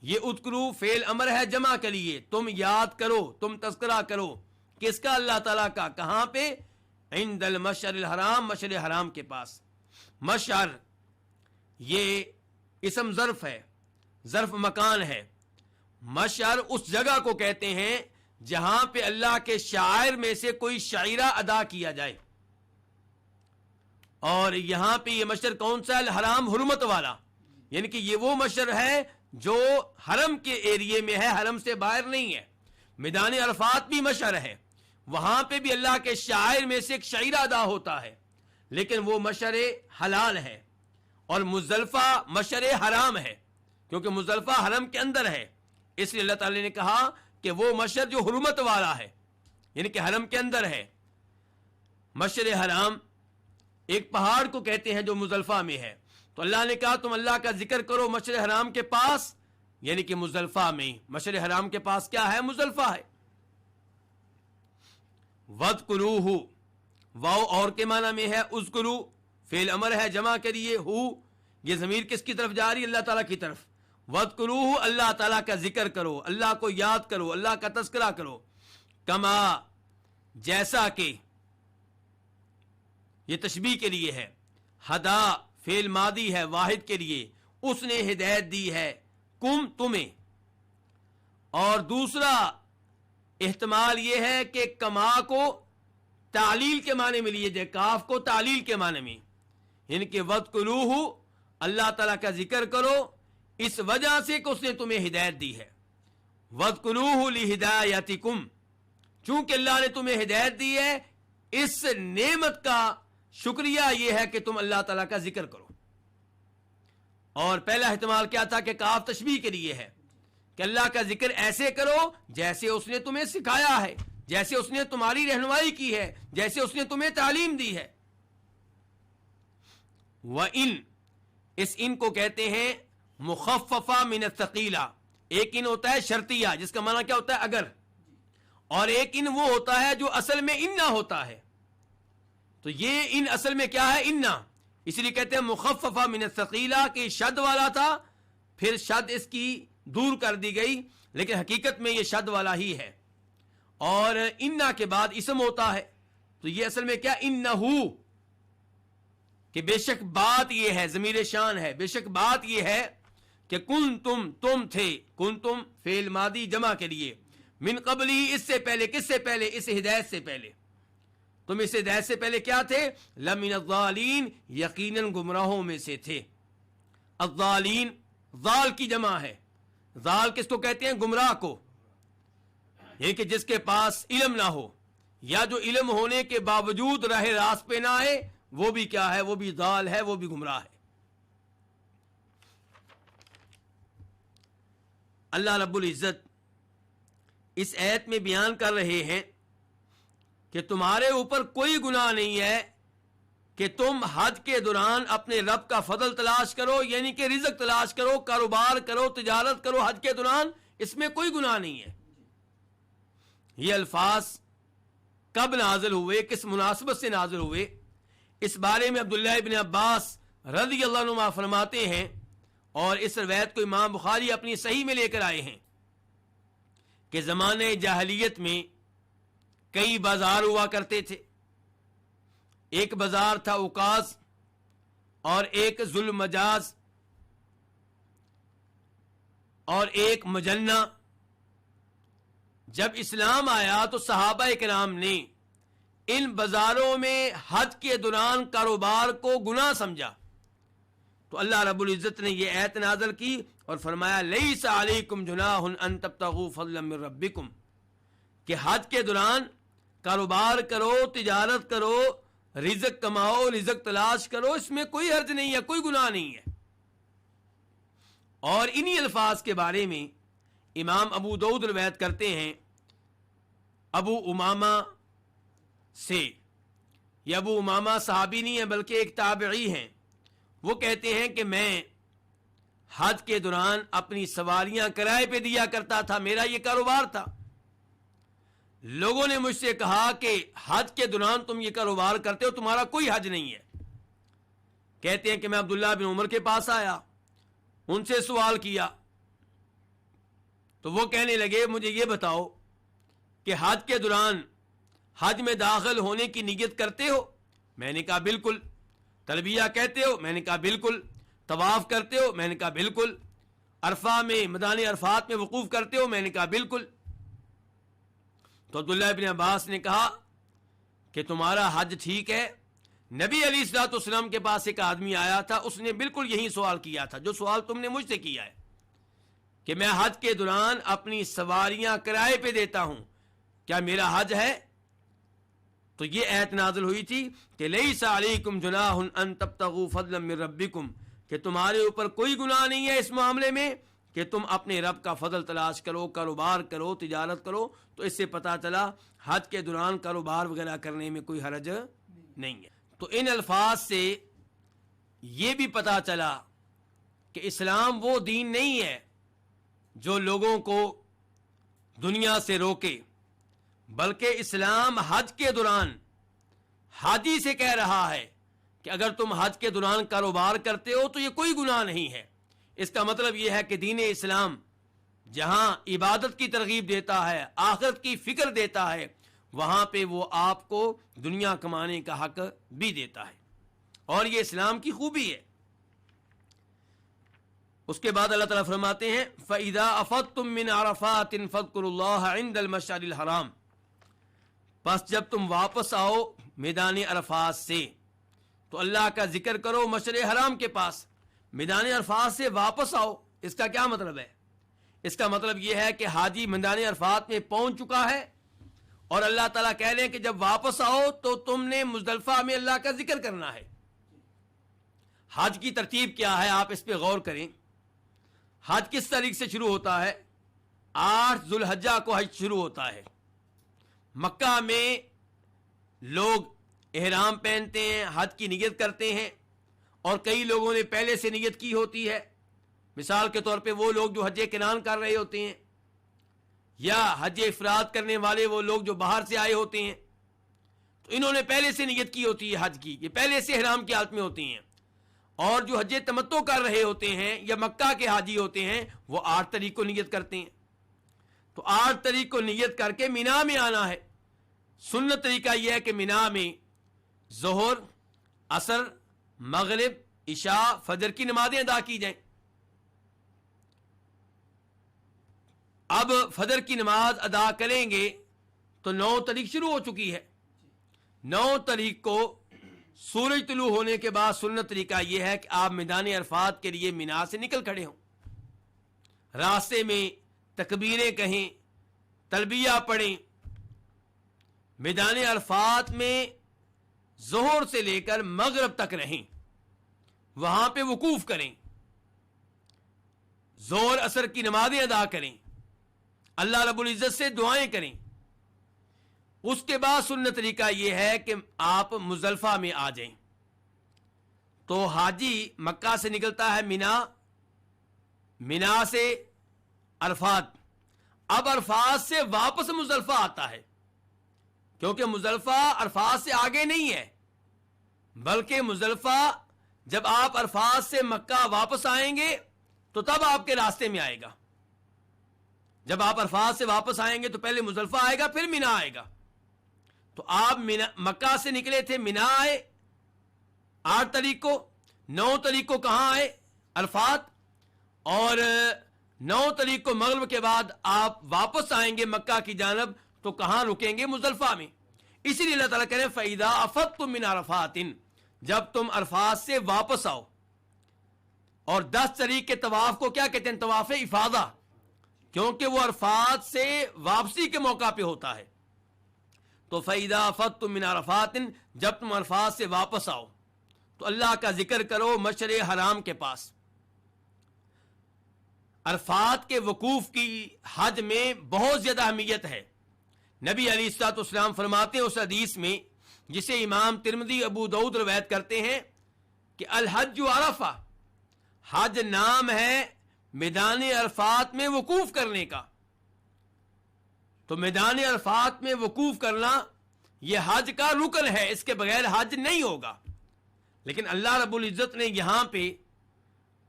یہ اذکروا فعل امر ہے جمع کے لیے، تم یاد کرو، تم تذکرہ کرو. کس کا؟ اللہ تعالیٰ کا. کہاں پہ؟ عند المشعر الحرام، مشعر حرام کے پاس. مشعر یہ اسم ظرف ہے، ظرف مکان ہے. مشعر اس جگہ کو کہتے ہیں جہاں پہ اللہ کے شاعر میں سے کوئی شاعرہ ادا کیا جائے. اور یہاں پہ یہ مشعر کون سا ہے؟ الحرام، حرمت والا. یعنی کہ یہ وہ مشعر ہے جو حرم کے ایریے میں ہے، حرم سے باہر نہیں ہے. میدان عرفات بھی مشعر ہے، وہاں پہ بھی اللہ کے شاعر میں سے ایک شاعرہ ادا ہوتا ہے، لیکن وہ مشعر حلال ہے. اور مزدلفہ مشعر حرام ہے، کیونکہ مزدلفہ حرم کے اندر ہے. اس لیے اللہ تعالی نے کہا کہ وہ مشعر جو حرمت والا ہے، یعنی کہ حرم کے اندر ہے. مشعر حرام ایک پہاڑ کو کہتے ہیں جو مزدلفہ میں ہے. تو اللہ نے کہا تم اللہ کا ذکر کرو مشعر حرام کے پاس، یعنی کہ مزدلفہ میں. مشعر حرام کے پاس کیا ہے؟ مزدلفہ ہے. وَاذْكُرُوهُ، واو اور کے معنی میں ہے. اذکرو فعل امر ہے جمع کے لیے. ہو یہ ضمیر کس کی طرف جا رہی ہے؟ اللہ تعالیٰ کی طرف. وَاذْكُرُوهُ، اللہ تعالیٰ کا ذکر کرو، اللہ کو یاد کرو، اللہ کا تذکرہ کرو. کما، جیسا کہ، یہ تشبیہ کے لیے ہے. ہدا فعل ماضی ہے واحد کے لیے، اس نے ہدایت دی ہے، کم تمہیں. اور دوسرا احتمال یہ ہے کہ کما کو تعلیل کے معنی میں لیے جائے، کاف کو تعلیل کے معنی میں، یعنی کہ وَاذْكُرُوهُ، اللہ تعالیٰ کا ذکر کرو اس وجہ سے کہ اس نے تمہیں ہدایت دی ہے. وَاذْكُرُوهُ لِهِدَایَتِكُمْ، چونکہ اللہ نے تمہیں ہدایت دی ہے، اس نعمت کا شکریہ یہ ہے کہ تم اللہ تعالیٰ کا ذکر کرو. اور پہلا احتمال کیا تھا کہ کاف تشبیہ کے لیے ہے کہ اللہ کا ذکر ایسے کرو جیسے اس نے تمہیں سکھایا ہے، جیسے اس نے تمہاری رہنمائی کی ہے، جیسے اس نے تمہیں تعلیم دی ہے. وَإِن، اس ان کو کہتے ہیں مخففہ من الثقیلہ. ایک ان ہوتا ہے شرطیہ جس کا معنی کیا ہوتا ہے؟ اگر. اور ایک ان وہ ہوتا ہے جو اصل میں انہ ہوتا ہے. تو یہ ان اصل میں کیا ہے؟ انہ. اس لیے کہتے ہیں مخففہ من الثقیلہ، کہ شد والا تھا، پھر شد اس کی دور کر دی گئی، لیکن حقیقت میں یہ شد والا ہی ہے. اور انہ کے بعد اسم ہوتا ہے، تو یہ اصل میں کیا؟ انہو، کہ بے شک بات یہ ہے، ضمیر شان ہے، بے شک بات یہ ہے کہ تم تھے، تم فعل ماضی جمع کے لیے، من قبلی اس سے پہلے. کس سے پہلے؟ اس ہدایت سے پہلے. تم اس ہدایت سے پہلے کیا تھے؟ لمن الضالین، یقیناً گمراہوں میں سے تھے. الضالین ضال کی جمع ہے. ضال کس کو کہتے ہیں؟ گمراہ کو، یعنی کہ جس کے پاس علم نہ ہو، یا جو علم ہونے کے باوجود راہ راست پہ نہ آئے، وہ بھی کیا ہے؟ وہ بھی ضال ہے، وہ بھی گمراہ ہے. اللہ رب العزت اس آیت میں بیان کر رہے ہیں کہ تمہارے اوپر کوئی گناہ نہیں ہے کہ تم حج کے دوران اپنے رب کا فضل تلاش کرو، یعنی کہ رزق تلاش کرو، کاروبار کرو، تجارت کرو حج کے دوران. اس میں کوئی گناہ نہیں ہے. یہ الفاظ کب نازل ہوئے، کس مناسبت سے نازل ہوئے، اس بارے میں عبداللہ ابن عباس رضی اللہ عنہ فرماتے ہیں، اور اس روایت کو امام بخاری اپنی صحیح میں لے کر آئے ہیں، کہ زمانے جاہلیت میں کئی بازار ہوا کرتے تھے. ایک بازار تھا اوقاز، اور ایک ذوالمجاز، اور ایک مجنہ. جب اسلام آیا تو صحابہ کرام نے ان بازاروں میں حج کے دوران کاروبار کو گناہ سمجھا، تو اللہ رب العزت نے یہ آیت نازل کی اور فرمایا لیس علیکم جناح ان تبتغوا فضلا من ربکم، کہ حج کے دوران کاروبار کرو، تجارت کرو، رزق کماؤ، رزق تلاش کرو، اس میں کوئی حرج نہیں ہے، کوئی گناہ نہیں ہے۔ اور انہی الفاظ کے بارے میں امام ابو داؤد روایت کرتے ہیں ابو امامہ سے، یہ ابو امامہ صحابی نہیں ہے بلکہ ایک تابعی ہیں، وہ کہتے ہیں کہ میں حج کے دوران اپنی سواریاں کرائے پہ دیا کرتا تھا، میرا یہ کاروبار تھا۔ لوگوں نے مجھ سے کہا کہ حج کے دوران تم یہ کاروبار کرتے ہو، تمہارا کوئی حج نہیں ہے۔ کہتے ہیں کہ میں عبداللہ بن عمر کے پاس آیا، ان سے سوال کیا تو وہ کہنے لگے مجھے یہ بتاؤ کہ حج کے دوران حج میں داخل ہونے کی نیت کرتے ہو؟ میں نے کہا بالکل۔ تلبیہ کہتے ہو؟ میں نے کہا بالکل۔ طواف کرتے ہو؟ میں نے کہا بالکل۔ عرفہ میں، میدان عرفات میں وقوف کرتے ہو؟ میں نے کہا بالکل۔ تو عبداللہ بن عباس نے کہا کہ تمہارا حج ٹھیک ہے، نبی علیہ الصلوۃ والسلام کے پاس ایک آدمی آیا تھا، اس نے بالکل یہی سوال کیا تھا جو سوال تم نے مجھ سے کیا ہے کہ میں حج کے دوران اپنی سواریاں کرائے پہ دیتا ہوں، کیا میرا حج ہے؟ تو یہ آیت نازل ہوئی تھی کہ لیس علیکم جناح ان تبتغوا فضلا من ربکم، کہ تمہارے اوپر کوئی گناہ نہیں ہے اس معاملے میں کہ تم اپنے رب کا فضل تلاش کرو، کاروبار کرو، تجارت کرو۔ تو اس سے پتہ چلا حج کے دوران کاروبار وغیرہ کرنے میں کوئی حرج نہیں ہے۔ تو ان الفاظ سے یہ بھی پتہ چلا کہ اسلام وہ دین نہیں ہے جو لوگوں کو دنیا سے روکے، بلکہ اسلام حج کے دوران حاجی سے کہہ رہا ہے کہ اگر تم حج کے دوران کاروبار کرتے ہو تو یہ کوئی گناہ نہیں ہے۔ اس کا مطلب یہ ہے کہ دین اسلام جہاں عبادت کی ترغیب دیتا ہے، آخرت کی فکر دیتا ہے، وہاں پہ وہ آپ کو دنیا کمانے کا حق بھی دیتا ہے، اور یہ اسلام کی خوبی ہے۔ اس کے بعد اللہ تعالیٰ فرماتے ہیں فَإِذَا أَفَضْتُم مِّنْ عَرَفَاتٍ فَاذْكُرُوا اللَّهَ عِندَ الْمَشْعَرِ الْحَرَامِ، پس جب تم واپس آؤ میدان عرفات سے تو اللہ کا ذکر کرو مشعر حرام کے پاس۔ میدان عرفات سے واپس آؤ، اس کا کیا مطلب ہے؟ اس کا مطلب یہ ہے کہ حاجی میدان عرفات میں پہنچ چکا ہے اور اللہ تعالیٰ کہہ رہے ہیں کہ جب واپس آؤ تو تم نے مزدلفہ میں اللہ کا ذکر کرنا ہے۔ حج کی ترتیب کیا ہے آپ اس پہ غور کریں۔ حج کس تاریخ سے شروع ہوتا ہے؟ 8 ذو الحجہ کو حج شروع ہوتا ہے۔ مکہ میں لوگ احرام پہنتے ہیں، حج کی نیت کرتے ہیں، اور کئی لوگوں نے پہلے سے نیت کی ہوتی ہے۔ مثال کے طور پہ وہ لوگ جو حج کنان کر رہے ہوتے ہیں، یا حج افراد کرنے والے وہ لوگ جو باہر سے آئے ہوتے ہیں، تو انہوں نے پہلے سے نیت کی ہوتی ہے حج کی، یہ پہلے سے احرام کی حالت میں ہوتی ہیں۔ اور جو حج تمتع کر رہے ہوتے ہیں یا مکہ کے حاجی ہوتے ہیں، وہ 8 تاریخ کو نیت کرتے ہیں۔ تو 8 تاریخ کو نیت کر کے مینا میں آنا ہے۔ سنت طریقہ یہ ہے کہ مینا میں ظہر، عصر، مغرب، عشاء، فجر کی نمازیں ادا کی جائیں۔ اب فجر کی نماز ادا کریں گے تو 9 تاریخ شروع ہو چکی ہے۔ 9 تاریخ کو سورج طلوع ہونے کے بعد سنت طریقہ یہ ہے کہ آپ میدان عرفات کے لیے مینا سے نکل کھڑے ہوں، راستے میں تکبیریں کہیں، تلبیہ پڑھیں، میدان عرفات میں ظہر سے لے کر مغرب تک رہیں، وہاں پہ وقوف کریں، ظہر عصر کی نمازیں ادا کریں، اللہ رب العزت سے دعائیں کریں۔ اس کے بعد سنت طریقہ یہ ہے کہ آپ مزدلفہ میں آ جائیں۔ تو حاجی مکہ سے نکلتا ہے مینا، مینا سے عرفات، اب عرفات سے واپس مزدلفہ آتا ہے، کیونکہ مزدلفہ عرفات سے آگے نہیں ہے، بلکہ مزدلفہ جب آپ عرفات سے مکہ واپس آئیں گے تو تب آپ کے راستے میں آئے گا۔ جب آپ عرفات سے واپس آئیں گے تو پہلے مزدلفہ آئے گا، پھر مینا آئے گا۔ تو آپ مکہ سے نکلے تھے، مینا آئے 8 تاریخ کو، 9 تاریخ کو کہاں آئے؟ عرفات، اور 9 تاریخ کو مغرب کے بعد آپ واپس آئیں گے مکہ کی جانب، تو کہاں رکیں گے؟ مزدلفہ میں۔ اسی لیے اللہ تعالیٰ کہہ رہے ہیں فَإِذَا أَفَضْتُم مِّنْ عَرَفَاتٍ، جب تم عرفات سے واپس آؤ۔ اور 10 طریق کے طواف کو کیا کہتے ہیں؟ طواف افاضہ، کیونکہ وہ عرفات سے واپسی کے موقع پہ ہوتا ہے۔ تو فَإِذَا أَفَضْتُم مِّنْ عَرَفَاتٍ، جب تم عرفات سے واپس آؤ تو اللہ کا ذکر کرو مشعر حرام کے پاس۔ عرفات کے وقوف کی حج میں بہت زیادہ اہمیت ہے۔ نبی علیہ الصلوۃ والسلام فرماتے ہیں اس حدیث میں جسے امام ترمذی، ابو داؤد روایت کرتے ہیں کہ الحج عرفہ، حج نام ہے میدان عرفات میں وقوف کرنے کا۔ تو میدان عرفات میں وقوف کرنا یہ حج کا رکن ہے، اس کے بغیر حج نہیں ہوگا۔ لیکن اللہ رب العزت نے یہاں پہ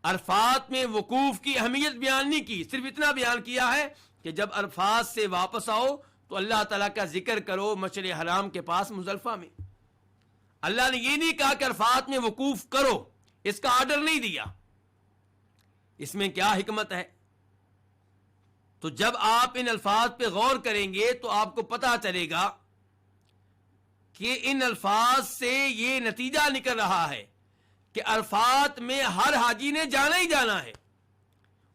عرفات میں وقوف کی اہمیت بیان نہیں کی، صرف اتنا بیان کیا ہے کہ جب عرفات سے واپس آؤ تو اللہ تعالیٰ کا ذکر کرو مشعر حرام کے پاس مزدلفہ میں۔ اللہ نے یہ نہیں کہا کہ عرفات میں وقوف کرو، اس کا آرڈر نہیں دیا۔ اس میں کیا حکمت ہے؟ تو جب آپ ان الفاظ پہ غور کریں گے تو آپ کو پتہ چلے گا کہ ان الفاظ سے یہ نتیجہ نکل رہا ہے کہ عرفات میں ہر حاجی نے جانا ہی جانا ہے،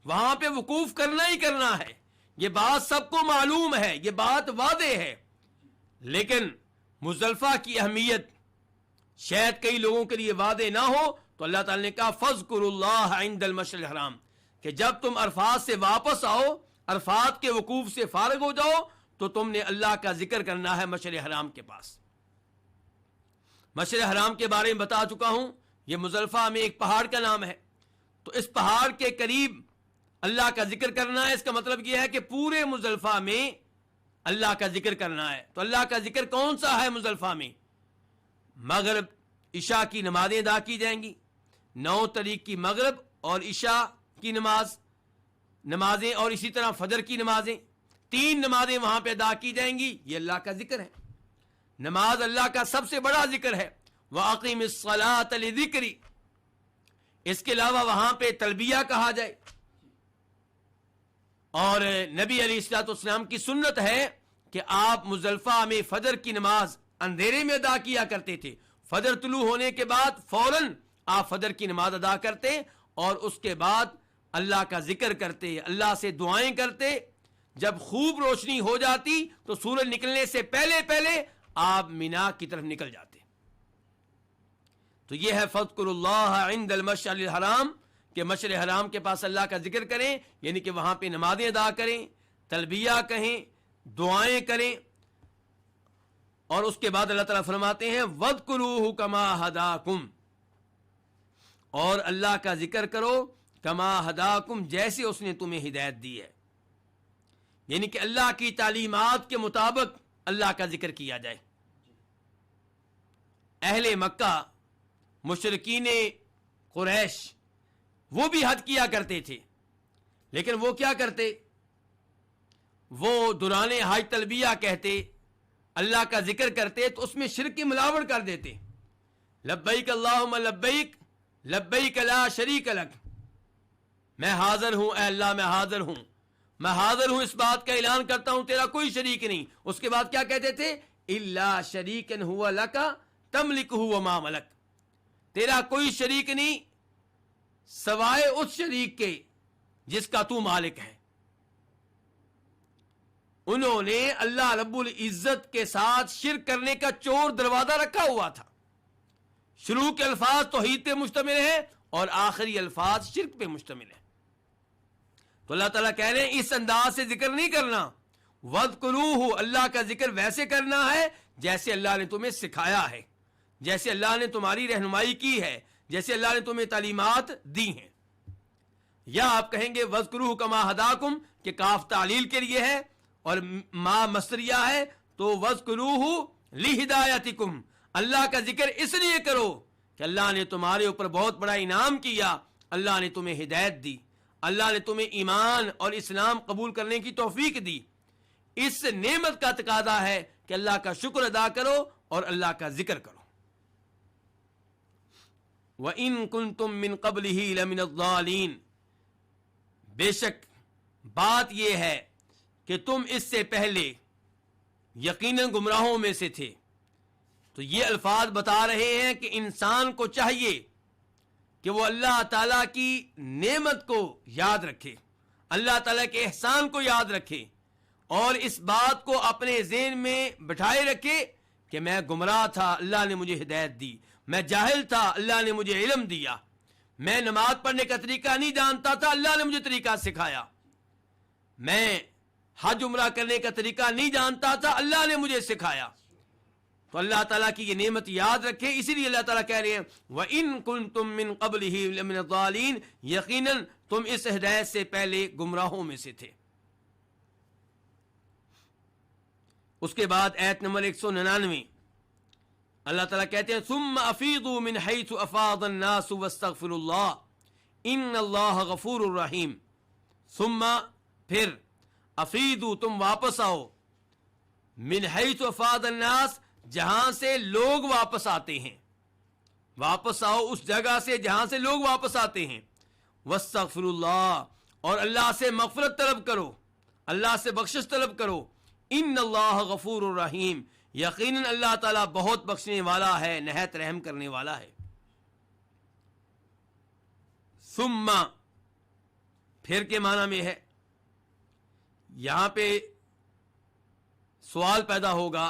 وہاں پہ وقوف کرنا ہی کرنا ہے۔ یہ بات سب کو معلوم ہے، یہ بات واضح ہے، لیکن مزدلفہ کی اہمیت شاید کئی لوگوں کے لیے واضح نہ ہو، تو اللہ تعالی نے کہا فَاذْكُرُوا اللَّهَ عِنْدَ الْمَشْعَرِ الْحَرَامِ، کہ جب تم عرفات سے واپس آؤ، عرفات کے وقوف سے فارغ ہو جاؤ، تو تم نے اللہ کا ذکر کرنا ہے مشعر حرام کے پاس۔ مشعر حرام کے بارے میں بتا چکا ہوں، یہ مزدلفہ میں ایک پہاڑ کا نام ہے۔ تو اس پہاڑ کے قریب اللہ کا ذکر کرنا ہے، اس کا مطلب یہ ہے کہ پورے مزدلفہ میں اللہ کا ذکر کرنا ہے۔ تو اللہ کا ذکر کون سا ہے مزدلفہ میں؟ مغرب عشاء کی نمازیں ادا کی جائیں گی، 9 طریق کی مغرب اور عشاء کی نمازیں اور اسی طرح فجر کی نمازیں، 3 نمازیں وہاں پہ ادا کی جائیں گی۔ یہ اللہ کا ذکر ہے، نماز اللہ کا سب سے بڑا ذکر ہے۔ وَأَقِمِ الصَّلَاةَ لِذِكْرِي، اس کے علاوہ وہاں پہ تلبیہ کہا جائے۔ اور نبی علیہ الصلوۃ والسلام کی سنت ہے کہ آپ مزدلفہ میں فجر کی نماز اندھیرے میں ادا کیا کرتے تھے۔ فجر طلوع ہونے کے بعد فوراً آپ فجر کی نماز ادا کرتے اور اس کے بعد اللہ کا ذکر کرتے، اللہ سے دعائیں کرتے۔ جب خوب روشنی ہو جاتی تو سورج نکلنے سے پہلے پہلے آپ مینا کی طرف نکل جاتے۔ تو یہ ہے فَاذْكُرُوا اللَّهَ عِنْدَ الْمَشْعَرِ الْحَرَامِ، کہ مشعر حرام کے پاس اللہ کا ذکر کریں، یعنی کہ وہاں پہ نمازیں ادا کریں، تلبیہ کہیں، دعائیں کریں۔ اور اس کے بعد اللہ تعالیٰ فرماتے ہیں وَاذْكُرُوهُ كَمَا هَدَاكُمْ، اور اللہ کا ذکر کرو کما ہداکم، جیسے اس نے تمہیں ہدایت دی ہے، یعنی کہ اللہ کی تعلیمات کے مطابق اللہ کا ذکر کیا جائے۔ اہل مکہ مشرکین قریش وہ بھی حج کیا کرتے تھے، لیکن وہ کیا کرتے؟ وہ دوران حج تلبیہ کہتے، اللہ کا ذکر کرتے تو اس میں شرک کی ملاوٹ کر دیتے۔ لبیک اللہم لبیک لبیک لا شریک لک، میں حاضر ہوں اے اللہ، میں حاضر ہوں، میں حاضر ہوں، اس بات کا اعلان کرتا ہوں تیرا کوئی شریک نہیں۔ اس کے بعد کیا کہتے تھے؟ الا شریکا هو لک تملکہ وما ملک، تیرا کوئی شریک نہیں سوائے اس شریک کے جس کا تو مالک ہے۔ انہوں نے اللہ رب العزت کے ساتھ شرک کرنے کا چور دروازہ رکھا ہوا تھا۔ شروع کے الفاظ توحید پہ مشتمل ہیں اور آخری الفاظ شرک پہ مشتمل ہیں۔ تو اللہ تعالیٰ کہہ رہے ہیں اس انداز سے ذکر نہیں کرنا، وَاذْكُرُوهُ، اللہ کا ذکر ویسے کرنا ہے جیسے اللہ نے تمہیں سکھایا ہے، جیسے اللہ نے تمہاری رہنمائی کی ہے، جیسے اللہ نے تمہیں تعلیمات دی ہیں۔ یا آپ کہیں گے وَاذْكُرُوهُ كَمَا هَدَاكُمْ، کہ کاف تعلیل کے لیے ہے اور ما مصدریہ ہے، تو وَاذْكُرُوهُ لِهِدَایَتِكُمْ، اللہ کا ذکر اس لیے کرو کہ اللہ نے تمہارے اوپر بہت بڑا انعام کیا، اللہ نے تمہیں ہدایت دی، اللہ نے تمہیں ایمان اور اسلام قبول کرنے کی توفیق دی۔ اس نعمت کا تقاضا ہے کہ اللہ کا شکر ادا کرو اور اللہ کا ذکر کرو۔ وَإِن كُنتُم مِّن قَبْلِهِ لَمِنَ الضَّالِينَ، بے شک بات یہ ہے کہ تم اس سے پہلے یقیناً گمراہوں میں سے تھے۔ تو یہ الفاظ بتا رہے ہیں کہ انسان کو چاہیے کہ وہ اللہ تعالیٰ کی نعمت کو یاد رکھے، اللہ تعالیٰ کے احسان کو یاد رکھے، اور اس بات کو اپنے ذہن میں بٹھائے رکھے کہ میں گمراہ تھا، اللہ نے مجھے ہدایت دی، میں جاہل تھا، اللہ نے مجھے علم دیا، میں نماز پڑھنے کا طریقہ نہیں جانتا تھا، اللہ نے مجھے طریقہ سکھایا، میں حج عمرہ کرنے کا طریقہ نہیں جانتا تھا، اللہ نے مجھے سکھایا۔ تو اللہ تعالیٰ کی یہ نعمت یاد رکھے۔ اسی لیے اللہ تعالیٰ کہہ رہے ہیں وَإِن كُنتُم مِّن قَبْلِهِ لَمِنَ الضَّالِينَ، یقیناً تم اس ہدایت سے پہلے گمراہوں میں سے تھے۔ اس کے بعد آیت نمبر 199 اللہ تعالیٰ کہتے ہیں ثُمَّ أَفِيضُوا مِنْ حَيْثُ أَفَاضَ النَّاسُ وَاسْتَغْفِرُوا اللَّهَ إِنَّ اللَّهَ غَفُورٌ رَحِيمٌ۔ ثُمَّ پھر افیدو تم واپس آؤ، من حیث افاض الناس جہاں سے لوگ واپس آتے ہیں، واپس آؤ اس جگہ سے جہاں سے لوگ واپس آتے ہیں، واستغفر اللہ اور اللہ سے مغفرت طلب کرو، اللہ سے بخشش طلب کرو، ان اللہ غفور الرحیم یقیناً اللہ تعالیٰ بہت بخشنے والا ہے، نہایت رحم کرنے والا ہے۔ ثم پھر کے معنی میں ہے، یہاں پہ سوال پیدا ہوگا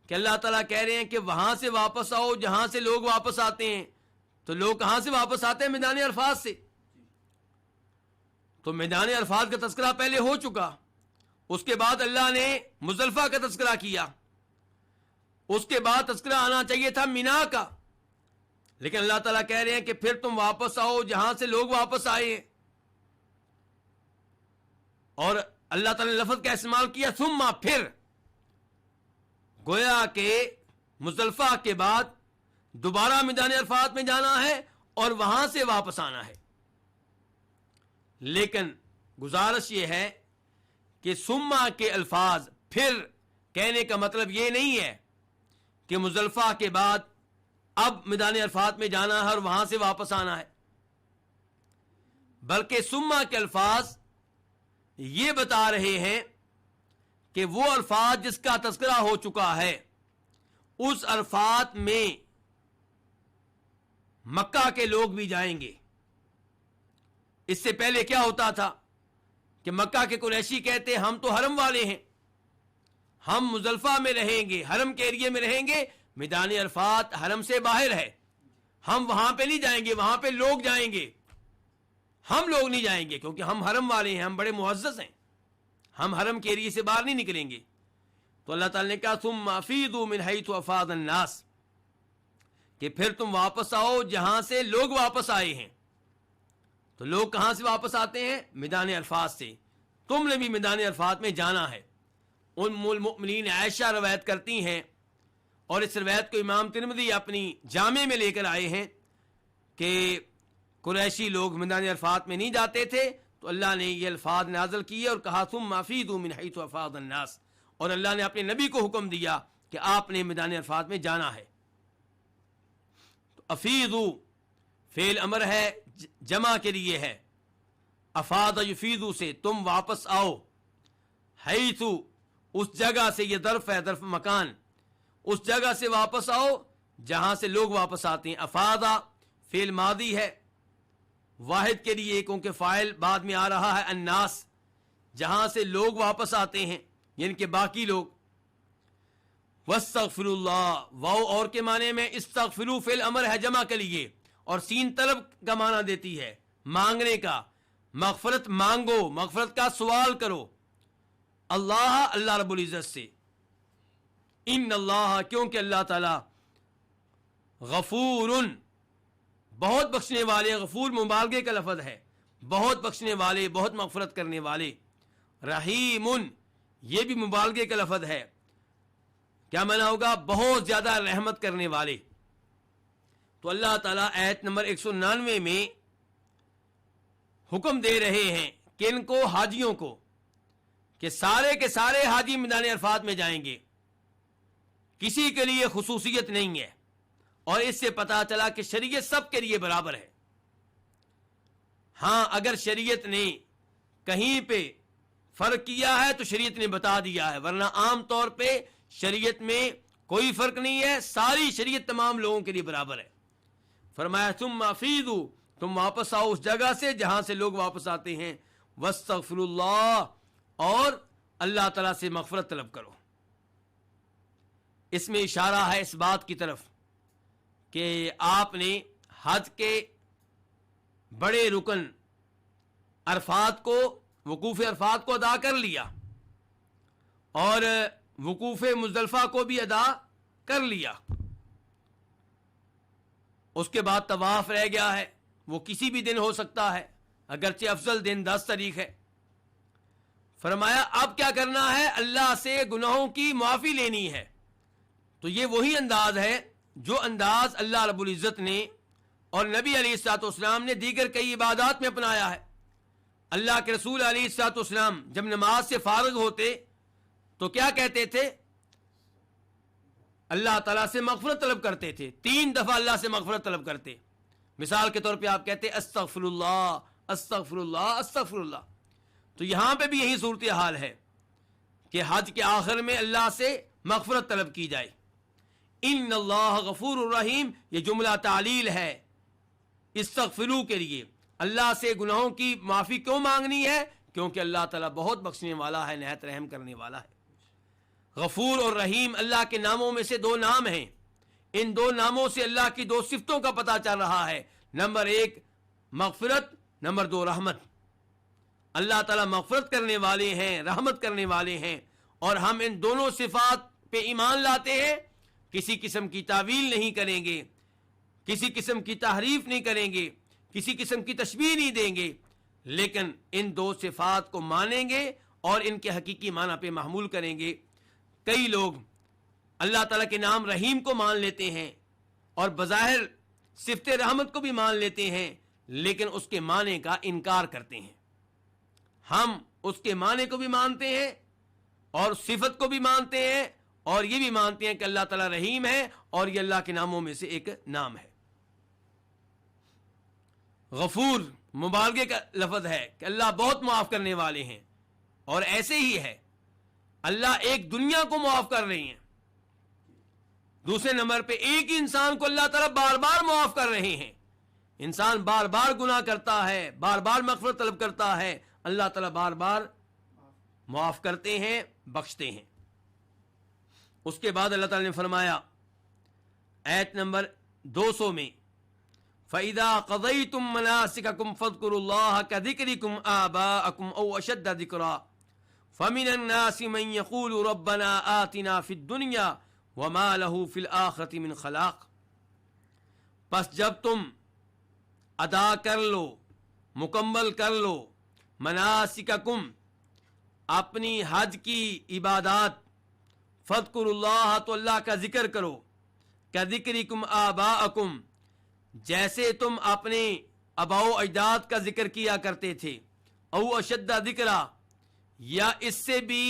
کہ اللہ تعالیٰ کہہ رہے ہیں کہ وہاں سے واپس آؤ جہاں سے لوگ واپس آتے ہیں، تو لوگ کہاں سے واپس آتے ہیں؟ میدان عرفات سے۔ تو میدان عرفات کا تذکرہ پہلے ہو چکا، اس کے بعد اللہ نے مزدلفہ کا تذکرہ کیا، اس کے بعد تذکرہ آنا چاہیے تھا مینا کا، لیکن اللہ تعالیٰ کہہ رہے ہیں کہ پھر تم واپس آؤ جہاں سے لوگ واپس آئے ہیں، اور اللہ تعالیٰ نے لفظ کا استعمال کیا ثم پھر، گویا کہ مزدلفہ کے بعد دوبارہ میدان عرفات میں جانا ہے اور وہاں سے واپس آنا ہے۔ لیکن گزارش یہ ہے کہ ثم کے الفاظ پھر کہنے کا مطلب یہ نہیں ہے کہ مزدلفہ کے بعد اب میدان عرفات میں جانا ہے اور وہاں سے واپس آنا ہے، بلکہ ثم کے الفاظ یہ بتا رہے ہیں کہ وہ الفاظ جس کا تذکرہ ہو چکا ہے اس عرفات میں مکہ کے لوگ بھی جائیں گے۔ اس سے پہلے کیا ہوتا تھا کہ مکہ کے قریشی کہتے ہم تو حرم والے ہیں، ہم مزدلفہ میں رہیں گے، حرم کے ایریے میں رہیں گے، میدان عرفات حرم سے باہر ہے، ہم وہاں پہ نہیں جائیں گے، وہاں پہ لوگ جائیں گے، ہم لوگ نہیں جائیں گے کیونکہ ہم حرم والے ہیں، ہم بڑے معزز ہیں، ہم حرم کے ایریے سے باہر نہیں نکلیں گے۔ تو اللہ تعالیٰ نے کہا ثم افیضوا من حیث افاض الناس، کہ پھر تم واپس آؤ جہاں سے لوگ واپس آئے ہیں۔ تو لوگ کہاں سے واپس آتے ہیں؟ میدان عرفات سے۔ تم نے بھی میدان عرفات میں جانا ہے۔ ام المؤمنین عائشہ روایت کرتی ہیں، اور اس روایت کو امام ترمذی اپنی جامع میں لے کر آئے ہیں کہ قریشی لوگ میدان عرفات میں نہیں جاتے تھے، تو اللہ نے یہ الفاظ نازل کیے اور کہا ثم افیضوا من حیث افاض الناس، اور اللہ نے اپنے نبی کو حکم دیا کہ آپ نے میدان عرفات میں جانا ہے۔ تو افیضوا فعل امر ہے، جمع کے لیے ہے، افاض یفیض سے تم واپس آؤ، حیث اس جگہ سے، یہ ظرف ہے، ظرف مکان، اس جگہ سے واپس آؤ جہاں سے لوگ واپس آتے ہیں۔ افاضا فعل ماضی ہے، واحد کے لیے کیونکہ فاعل بعد میں آ رہا ہے، الناس جہاں سے لوگ واپس آتے ہیں یعنی کہ باقی لوگ۔ واستغفر اللہ، واو اور کے معنی میں، استغفروا فعل امر ہے جمع کے لیے، اور سین طلب کا معنی دیتی ہے، مانگنے کا، مغفرت مانگو، مغفرت کا سوال کرو اللہ، اللہ رب العزت سے۔ ان اللہ، کیونکہ اللہ تعالی غفور، بہت بخشنے والے، غفور مبالغے کا لفظ ہے، بہت بخشنے والے، بہت مغفرت کرنے والے، رحیم یہ بھی مبالغے کا لفظ ہے، کیا معنی ہوگا؟ بہت زیادہ رحمت کرنے والے۔ تو اللہ تعالیٰ آیت نمبر 199 میں حکم دے رہے ہیں کہ ان کو، حاجیوں کو، کہ سارے کے سارے حاجی میدان عرفات میں جائیں گے، کسی کے لیے خصوصیت نہیں ہے، اور اس سے پتہ چلا کہ شریعت سب کے لیے برابر ہے۔ ہاں اگر شریعت نے کہیں پہ فرق کیا ہے تو شریعت نے بتا دیا ہے، ورنہ عام طور پہ شریعت میں کوئی فرق نہیں ہے، ساری شریعت تمام لوگوں کے لیے برابر ہے۔ فرمایا ثم افیضوا، تم واپس آؤ اس جگہ سے جہاں سے لوگ واپس آتے ہیں، واستغفر اللہ، اور اللہ تعالیٰ سے مغفرت طلب کرو۔ اس میں اشارہ ہے اس بات کی طرف کہ آپ نے حج کے بڑے رکن عرفات کو، وقوف عرفات کو ادا کر لیا، اور وقوف مزدلفہ کو بھی ادا کر لیا۔ اس کے بعد طواف رہ گیا ہے، وہ کسی بھی دن ہو سکتا ہے، اگرچہ افضل دن 10 تاریخ ہے۔ فرمایا اب کیا کرنا ہے؟ اللہ سے گناہوں کی معافی لینی ہے۔ تو یہ وہی انداز ہے جو انداز اللہ رب العزت نے اور نبی علیہ الصلوۃ والسلام نے دیگر کئی عبادات میں اپنایا ہے۔ اللہ کے رسول علیہ الصلوۃ والسلام جب نماز سے فارغ ہوتے تو کیا کہتے تھے؟ اللہ تعالیٰ سے مغفرت طلب کرتے تھے، 3 دفعہ اللہ سے مغفرت طلب کرتے۔ مثال کے طور پہ آپ کہتے استغفر اللہ استغفر اللہ استغفر اللہ۔ تو یہاں پہ بھی یہی صورتحال ہے کہ حج کے آخر میں اللہ سے مغفرت طلب کی جائے۔ ان اللہ غفور الرحیم، یہ جملہ تعلیل ہے استغفروا کے لیے۔ اللہ سے گناہوں کی معافی کیوں مانگنی ہے؟ کیونکہ اللہ تعالیٰ بہت بخشنے والا ہے، نہایت رحم کرنے والا ہے۔ غفور اور رحیم اللہ کے ناموں میں سے 2 نام ہیں۔ ان 2 ناموں سے اللہ کی 2 صفتوں کا پتہ چل رہا ہے، نمبر 1 مغفرت، نمبر 2 رحمت۔ اللہ تعالیٰ مغفرت کرنے والے ہیں، رحمت کرنے والے ہیں، اور ہم ان دونوں صفات پہ ایمان لاتے ہیں، کسی قسم کی تعویل نہیں کریں گے، کسی قسم کی تحریف نہیں کریں گے، کسی قسم کی تشبیہ نہیں دیں گے، لیکن ان 2 صفات کو مانیں گے اور ان کے حقیقی معنی پہ محمول کریں گے۔ کئی لوگ اللہ تعالیٰ کے نام رحیم کو مان لیتے ہیں اور بظاہر صفت رحمت کو بھی مان لیتے ہیں، لیکن اس کے معنی کا انکار کرتے ہیں۔ ہم اس کے معنی کو بھی مانتے ہیں اور صفت کو بھی مانتے ہیں، اور یہ بھی مانتے ہیں کہ اللہ تعالیٰ رحیم ہے اور یہ اللہ کے ناموں میں سے ایک نام ہے۔ غفور مبالغے کا لفظ ہے کہ اللہ بہت معاف کرنے والے ہیں، اور ایسے ہی ہے، اللہ ایک دنیا کو معاف کر رہے ہیں۔ دوسرے نمبر پہ ایک ہی انسان کو اللہ تعالیٰ بار بار معاف کر رہے ہیں۔ انسان بار بار گناہ کرتا ہے، بار بار مغفرت طلب کرتا ہے، اللہ تعالیٰ بار بار معاف کرتے ہیں، بخشتے ہیں۔ اس کے بعد اللہ تعالیٰ نے فرمایا آیت نمبر 200 میں فَإِذَا قَضَيْتُم مَّنَاسِكَكُمْ فَاذْكُرُوا اللَّهَ كَذِكْرِكُمْ آبَاءَكُمْ أَوْ أَشَدَّ ذِكْرًا فَمِنَ النَّاسِ مَن يَقُولُ رَبَّنَا آتِنَا فِي الدُّنْيَا وَمَا لَهُ فِي الْآخِرَةِ مِنْ خَلَاقٍ۔ پس جب تم ادا کر لو، مکمل کر لو مناسککم، اپنی حج کی عبادات، فَاذْكُرُوا اللَّهَ، تو اللہ کا ذکر کرو، كَذِكْرِكُمْ آبَاءَكُمْ، جیسے تم اپنے آباء و اجداد کا ذکر کیا کرتے تھے، او اشد ذکرا، یا اس سے بھی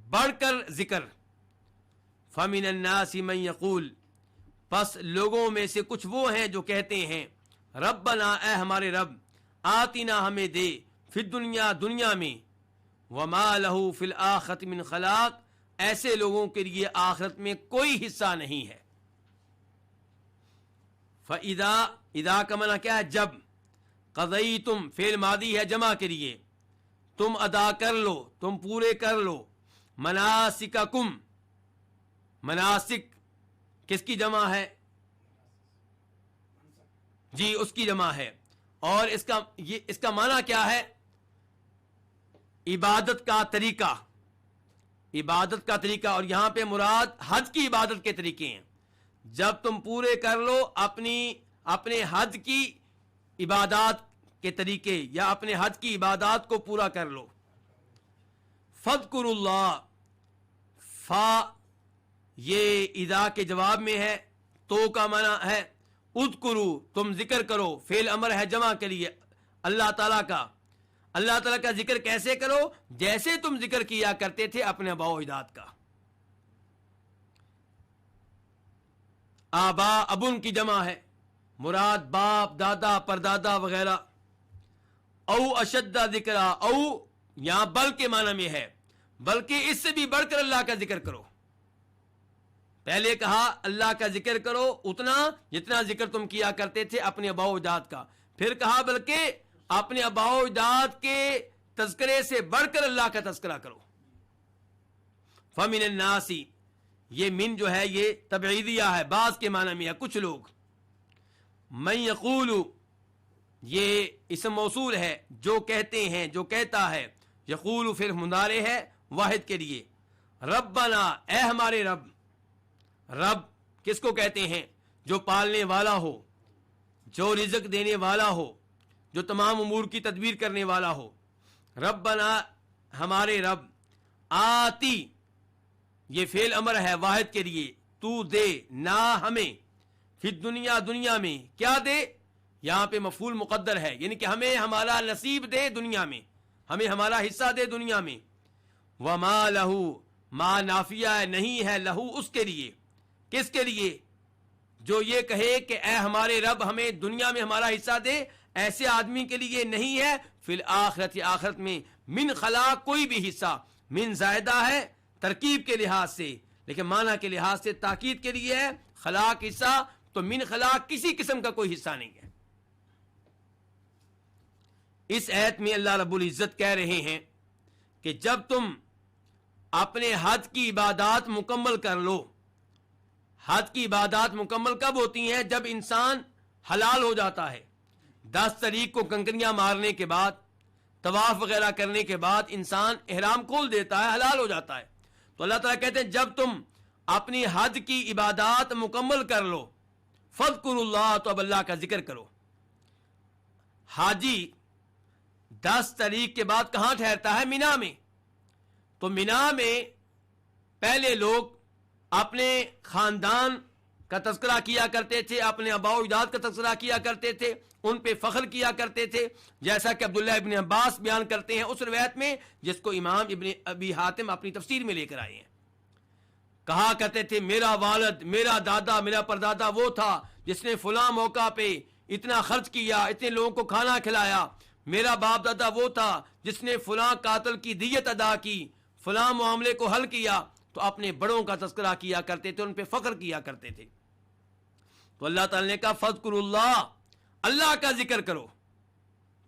بڑھ کر ذکر۔ فَمِنَ النَّاسِ مَن يَقُولُ، پس لوگوں میں سے کچھ وہ ہیں جو کہتے ہیں ربنا، اے ہمارے رب، آتنا، ہمیں دے، فی الدنیا، دنیا میں، وما لہ فی الآخرۃ من خلاق، ایسے لوگوں کے لیے آخرت میں کوئی حصہ نہیں ہے۔ فَإِذَا، اذا کا معنی کیا ہے؟ جب، قضیتم فعل ماضی ہے جمع کے لیے، تم ادا کر لو، تم پورے کر لو، مناسککم، مناسک کس کی جمع ہے؟ جی اس کی جمع ہے، اور اس کا معنی کیا ہے؟ عبادت کا طریقہ، عبادت کا طریقہ، اور یہاں پہ مراد حج کی عبادت کے طریقے ہیں۔ جب تم پورے کر لو اپنے حج کی عبادات کے طریقے، یا اپنے حج کی عبادات کو پورا کر لو۔ فَاذْكُرُوا اللَّهَ، فا یہ اذا کے جواب میں ہے، تو کا معنی ہے اذکروا، تم ذکر کرو، فعل امر ہے جمع کے لیے اللہ تعالیٰ کا۔ اللہ تعالیٰ کا ذکر کیسے کرو؟ جیسے تم ذکر کیا کرتے تھے اپنے آباء و اجداد کا۔ آبا ابن کی جمع ہے، مراد باپ، دادا، پردادا وغیرہ۔ او اشد ذکرا، او یہاں بل کے معنی میں ہے، بلکہ اس سے بھی بڑھ کر اللہ کا ذکر کرو۔ پہلے کہا اللہ کا ذکر کرو اتنا جتنا ذکر تم کیا کرتے تھے اپنے آباء و اجداد کا، پھر کہا بلکہ اپنے آباء و اجداد کے تذکرے سے بڑھ کر اللہ کا تذکرہ کرو۔ فَمِنَ النَّاسِ، یہ من جو ہے یہ تبعیدیہ ہے، بعض کے معنی میں ہے کچھ لوگ۔ من یقول، یہ اسم موصول ہے، جو کہتے ہیں، جو کہتا ہے۔ یقول پھر مضارع ہے واحد کے لیے۔ ربنا، اے ہمارے رب۔ رب کس کو کہتے ہیں؟ جو پالنے والا ہو، جو رزق دینے والا ہو، جو تمام امور کی تدبیر کرنے والا ہو۔ ربنا، ہمارے رب۔ آتی، یہ فعل امر ہے واحد کے لیے، تو دے، نہ ہمیں، فی دنیا، دنیا میں، کیا دے؟ یہاں پہ مفعول مقدر ہے، یعنی کہ ہمیں ہمارا نصیب دے دنیا میں، ہمیں ہمارا حصہ دے دنیا میں۔ وما لہو، ما نافیہ ہے، نہیں ہے، لہو اس کے لیے۔ کس کے لیے؟ جو یہ کہے کہ اے ہمارے رب ہمیں دنیا میں ہمارا حصہ دے، ایسے آدمی کے لیے نہیں ہے فی الآخرت، آخرت میں، من خلاق، کوئی بھی حصہ۔ من زائدہ ہے ترکیب کے لحاظ سے، لیکن معنی کے لحاظ سے تاکید کے لیے ہے۔ خلاق حصہ تو من خلاق کسی قسم کا کوئی حصہ نہیں ہے۔ اس آیت میں اللہ رب العزت کہہ رہے ہیں کہ جب تم اپنے حد کی عبادات مکمل کر لو۔ حد کی عبادات مکمل کب ہوتی ہیں؟ جب انسان حلال ہو جاتا ہے۔ 10 طریق کو کنکریاں مارنے کے بعد، طواف وغیرہ کرنے کے بعد انسان احرام کھول دیتا ہے، حلال ہو جاتا ہے۔ تو اللہ تعالیٰ کہتے ہیں جب تم اپنی حد کی عبادات مکمل کر لو، فاذکروا اللہ، تو اب اللہ کا ذکر کرو۔ حاجی 10 طریق کے بعد کہاں ٹھہرتا ہے؟ مینا میں۔ تو مینا میں پہلے لوگ اپنے خاندان کا تذکرہ کیا کرتے تھے، اپنے آباء و اجداد کا تذکرہ کیا کرتے تھے، ان پہ فخر کیا کرتے تھے، جیسا کہ عبداللہ ابن عباس بیان کرتے ہیں اس روایت میں جس کو امام ابن ابی حاتم اپنی تفسیر میں لے کر آئے ہیں۔ کہا کرتے تھے میرا والد، میرا دادا، میرا پردادا وہ تھا جس نے فلاں موقع پہ اتنا خرچ کیا، اتنے لوگوں کو کھانا کھلایا۔ میرا باپ دادا وہ تھا جس نے فلاں قاتل کی دیت ادا کی، فلاں معاملے کو حل کیا۔ تو اپنے بڑوں کا تذکرہ کیا کرتے تھے، ان پہ فخر کیا کرتے تھے۔ تو اللہ تعالی نے کہا فاذکروا اللہ، اللہ کا ذکر کرو،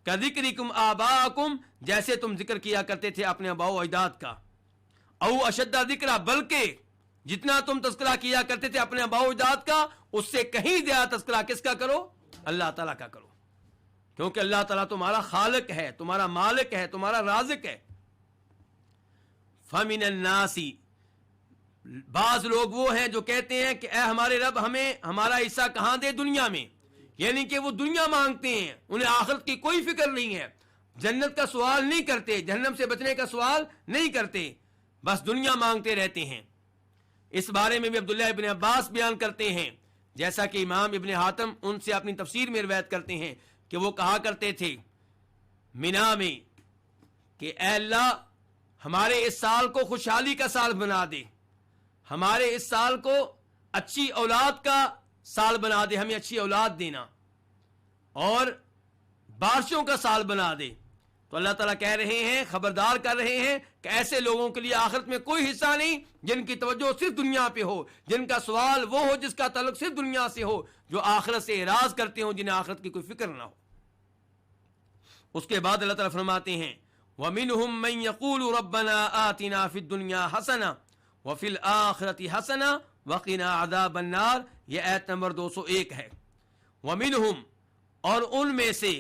کذکرکم آباءکم، جیسے تم ذکر کیا کرتے تھے اپنے آباء و اجداد کا۔ او اشد ذکرا، بلکہ جتنا تم تذکرہ کیا کرتے تھے اپنے آباء و اجداد کا، اس سے کہیں زیادہ تذکرہ کس کا کرو؟ اللہ تعالیٰ کا کرو، کیونکہ اللہ تعالیٰ تمہارا خالق ہے، تمہارا مالک ہے، تمہارا رازق ہے۔ فَمِنَ النَّاسِ، بعض لوگ وہ ہیں جو کہتے ہیں کہ اے ہمارے رب ہمیں ہمارا حصہ کہاں دے؟ دنیا میں، یعنی کہ وہ دنیا مانگتے ہیں، انہیں آخرت کی کوئی فکر نہیں ہے، جنت کا سوال نہیں کرتے، جہنم سے بچنے کا سوال نہیں کرتے، بس دنیا مانگتے رہتے ہیں۔ اس بارے میں بھی عبداللہ ابن عباس بیان کرتے ہیں، جیسا کہ امام ابن حاتم ان سے اپنی تفسیر میں روایت کرتے ہیں کہ وہ کہا کرتے تھے مینا میں کہ اے اللہ ہمارے اس سال کو خوشحالی کا سال بنا دے، ہمارے اس سال کو اچھی اولاد کا سال بنا دے، ہمیں اچھی اولاد دینا، اور بارشوں کا سال بنا دے۔ تو اللہ تعالیٰ کہہ رہے ہیں، خبردار کر رہے ہیں کہ ایسے لوگوں کے لیے آخرت میں کوئی حصہ نہیں جن کی توجہ صرف دنیا پہ ہو، جن کا سوال وہ ہو جس کا تعلق صرف دنیا سے ہو، جو آخرت سے اعراض کرتے ہوں، جنہیں آخرت کی کوئی فکر نہ ہو۔ اس کے بعد اللہ تعالیٰ فرماتے ہیں وَمِنْهُمْ مَنْ يَقُولُ رَبَّنَا آتِنَا فِي الدُّنْيَا حَسَنَةً وَفِي الْآخِرَةِ حَسَنَةً وَقِنَا عَذَابَ النَّارِ، یہ آیت نمبر 201 ہے۔ وَمِنْهُمْ، اور ان میں سے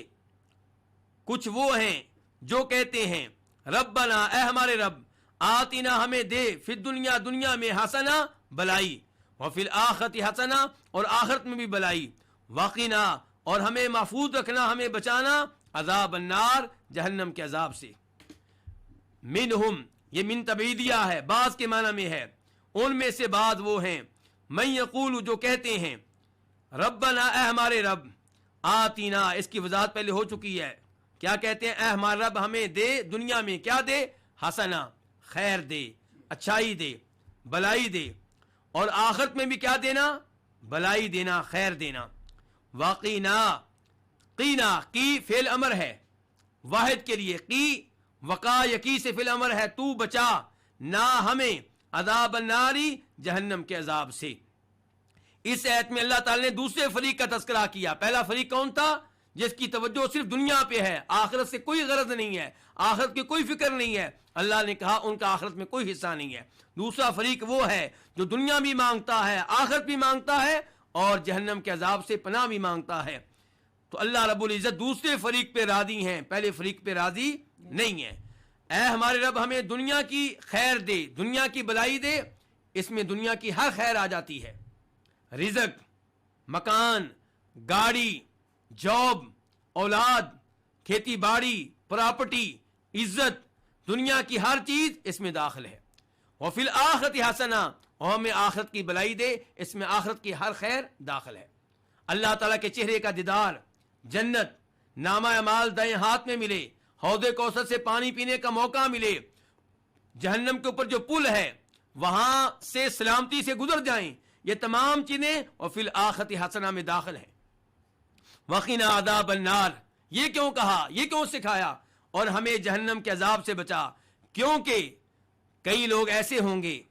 کچھ وہ ہیں جو کہتے ہیں ربنا، اے ہمارے رب، آتینا، ہمیں دے، فی الدنیا، دنیا میں، حسنہ، بلائی، وفی الآخرۃ حسنہ، اور آخرت میں بھی بلائی، وقنا، اور ہمیں محفوظ رکھنا، ہمیں بچانا، عذاب النار، جہنم کے عذاب سے۔ منہم، یہ من تبعیدیہ ہے، بعض کے معنی میں ہے، ان میں سے بعض وہ ہیں من یقول، جو کہتے ہیں ربنا، اے ہمارے رب، آتینا، اس کی وضاحت پہلے ہو چکی ہے، کیا کہتے ہیں؟ اے ہمارا رب ہمیں دے، دنیا میں کیا دے؟ حسنہ، خیر دے، اچھائی دے، بلائی دے، اور آخرت میں بھی کیا دینا؟ بلائی دینا، خیر دینا۔ وقینا، قینا، کی فعل امر ہے واحد کے لیے، کی وقا، یقی سے فعل امر ہے، تو بچا، نہ ہمیں، عذاب الناری، جہنم کے عذاب سے۔ اس آیت میں اللہ تعالی نے دوسرے فریق کا تذکرہ کیا۔ پہلا فریق کون تھا؟ جس کی توجہ صرف دنیا پہ ہے، آخرت سے کوئی غرض نہیں ہے، آخرت کی کوئی فکر نہیں ہے۔ اللہ نے کہا ان کا آخرت میں کوئی حصہ نہیں ہے۔ دوسرا فریق وہ ہے جو دنیا بھی مانگتا ہے، آخرت بھی مانگتا ہے، اور جہنم کے عذاب سے پناہ بھی مانگتا ہے۔ تو اللہ رب العزت دوسرے فریق پہ راضی ہیں، پہلے فریق پہ راضی نہیں ہے۔ اے ہمارے رب ہمیں دنیا کی خیر دے، دنیا کی بلائی دے، اس میں دنیا کی ہر خیر آ جاتی ہے، رزق، مکان، گاڑی، جاب، اولاد، کھیتی باڑی، پراپرٹی، عزت، دنیا کی ہر چیز اس میں داخل ہے۔ وفی الآخرۃ حسنہ، اور ہمیں آخرت کی بلائی دے، اس میں آخرت کی ہر خیر داخل ہے۔ اللہ تعالیٰ کے چہرے کا دیدار، جنت، نامہ اعمال دائیں ہاتھ میں ملے، حوض کوثر سے پانی پینے کا موقع ملے، جہنم کے اوپر جو پل ہے وہاں سے سلامتی سے گزر جائیں، یہ تمام چیزیں وفی الآخرۃ حسنہ میں داخل ہیں۔ وقنا عذاب النار، یہ کیوں کہا، یہ کیوں سکھایا؟ اور ہمیں جہنم کے عذاب سے بچا، کیونکہ کئی لوگ ایسے ہوں گے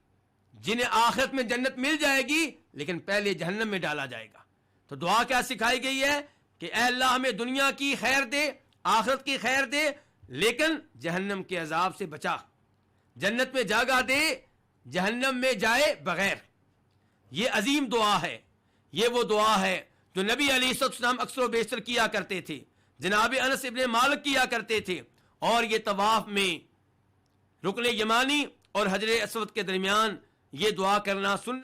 جنہیں آخرت میں جنت مل جائے گی لیکن پہلے جہنم میں ڈالا جائے گا۔ تو دعا کیا سکھائی گئی ہے کہ اے اللہ ہمیں دنیا کی خیر دے، آخرت کی خیر دے، لیکن جہنم کے عذاب سے بچا، جنت میں جگہ دے، جہنم میں جائے بغیر۔ یہ عظیم دعا ہے، یہ وہ دعا ہے جو نبی علیہ السلام اکثر و بیشتر کیا کرتے تھے، جناب انس ابن مالک کیا کرتے تھے، اور یہ طواف میں رکن یمانی اور حجر اسود کے درمیان یہ دعا کرنا سن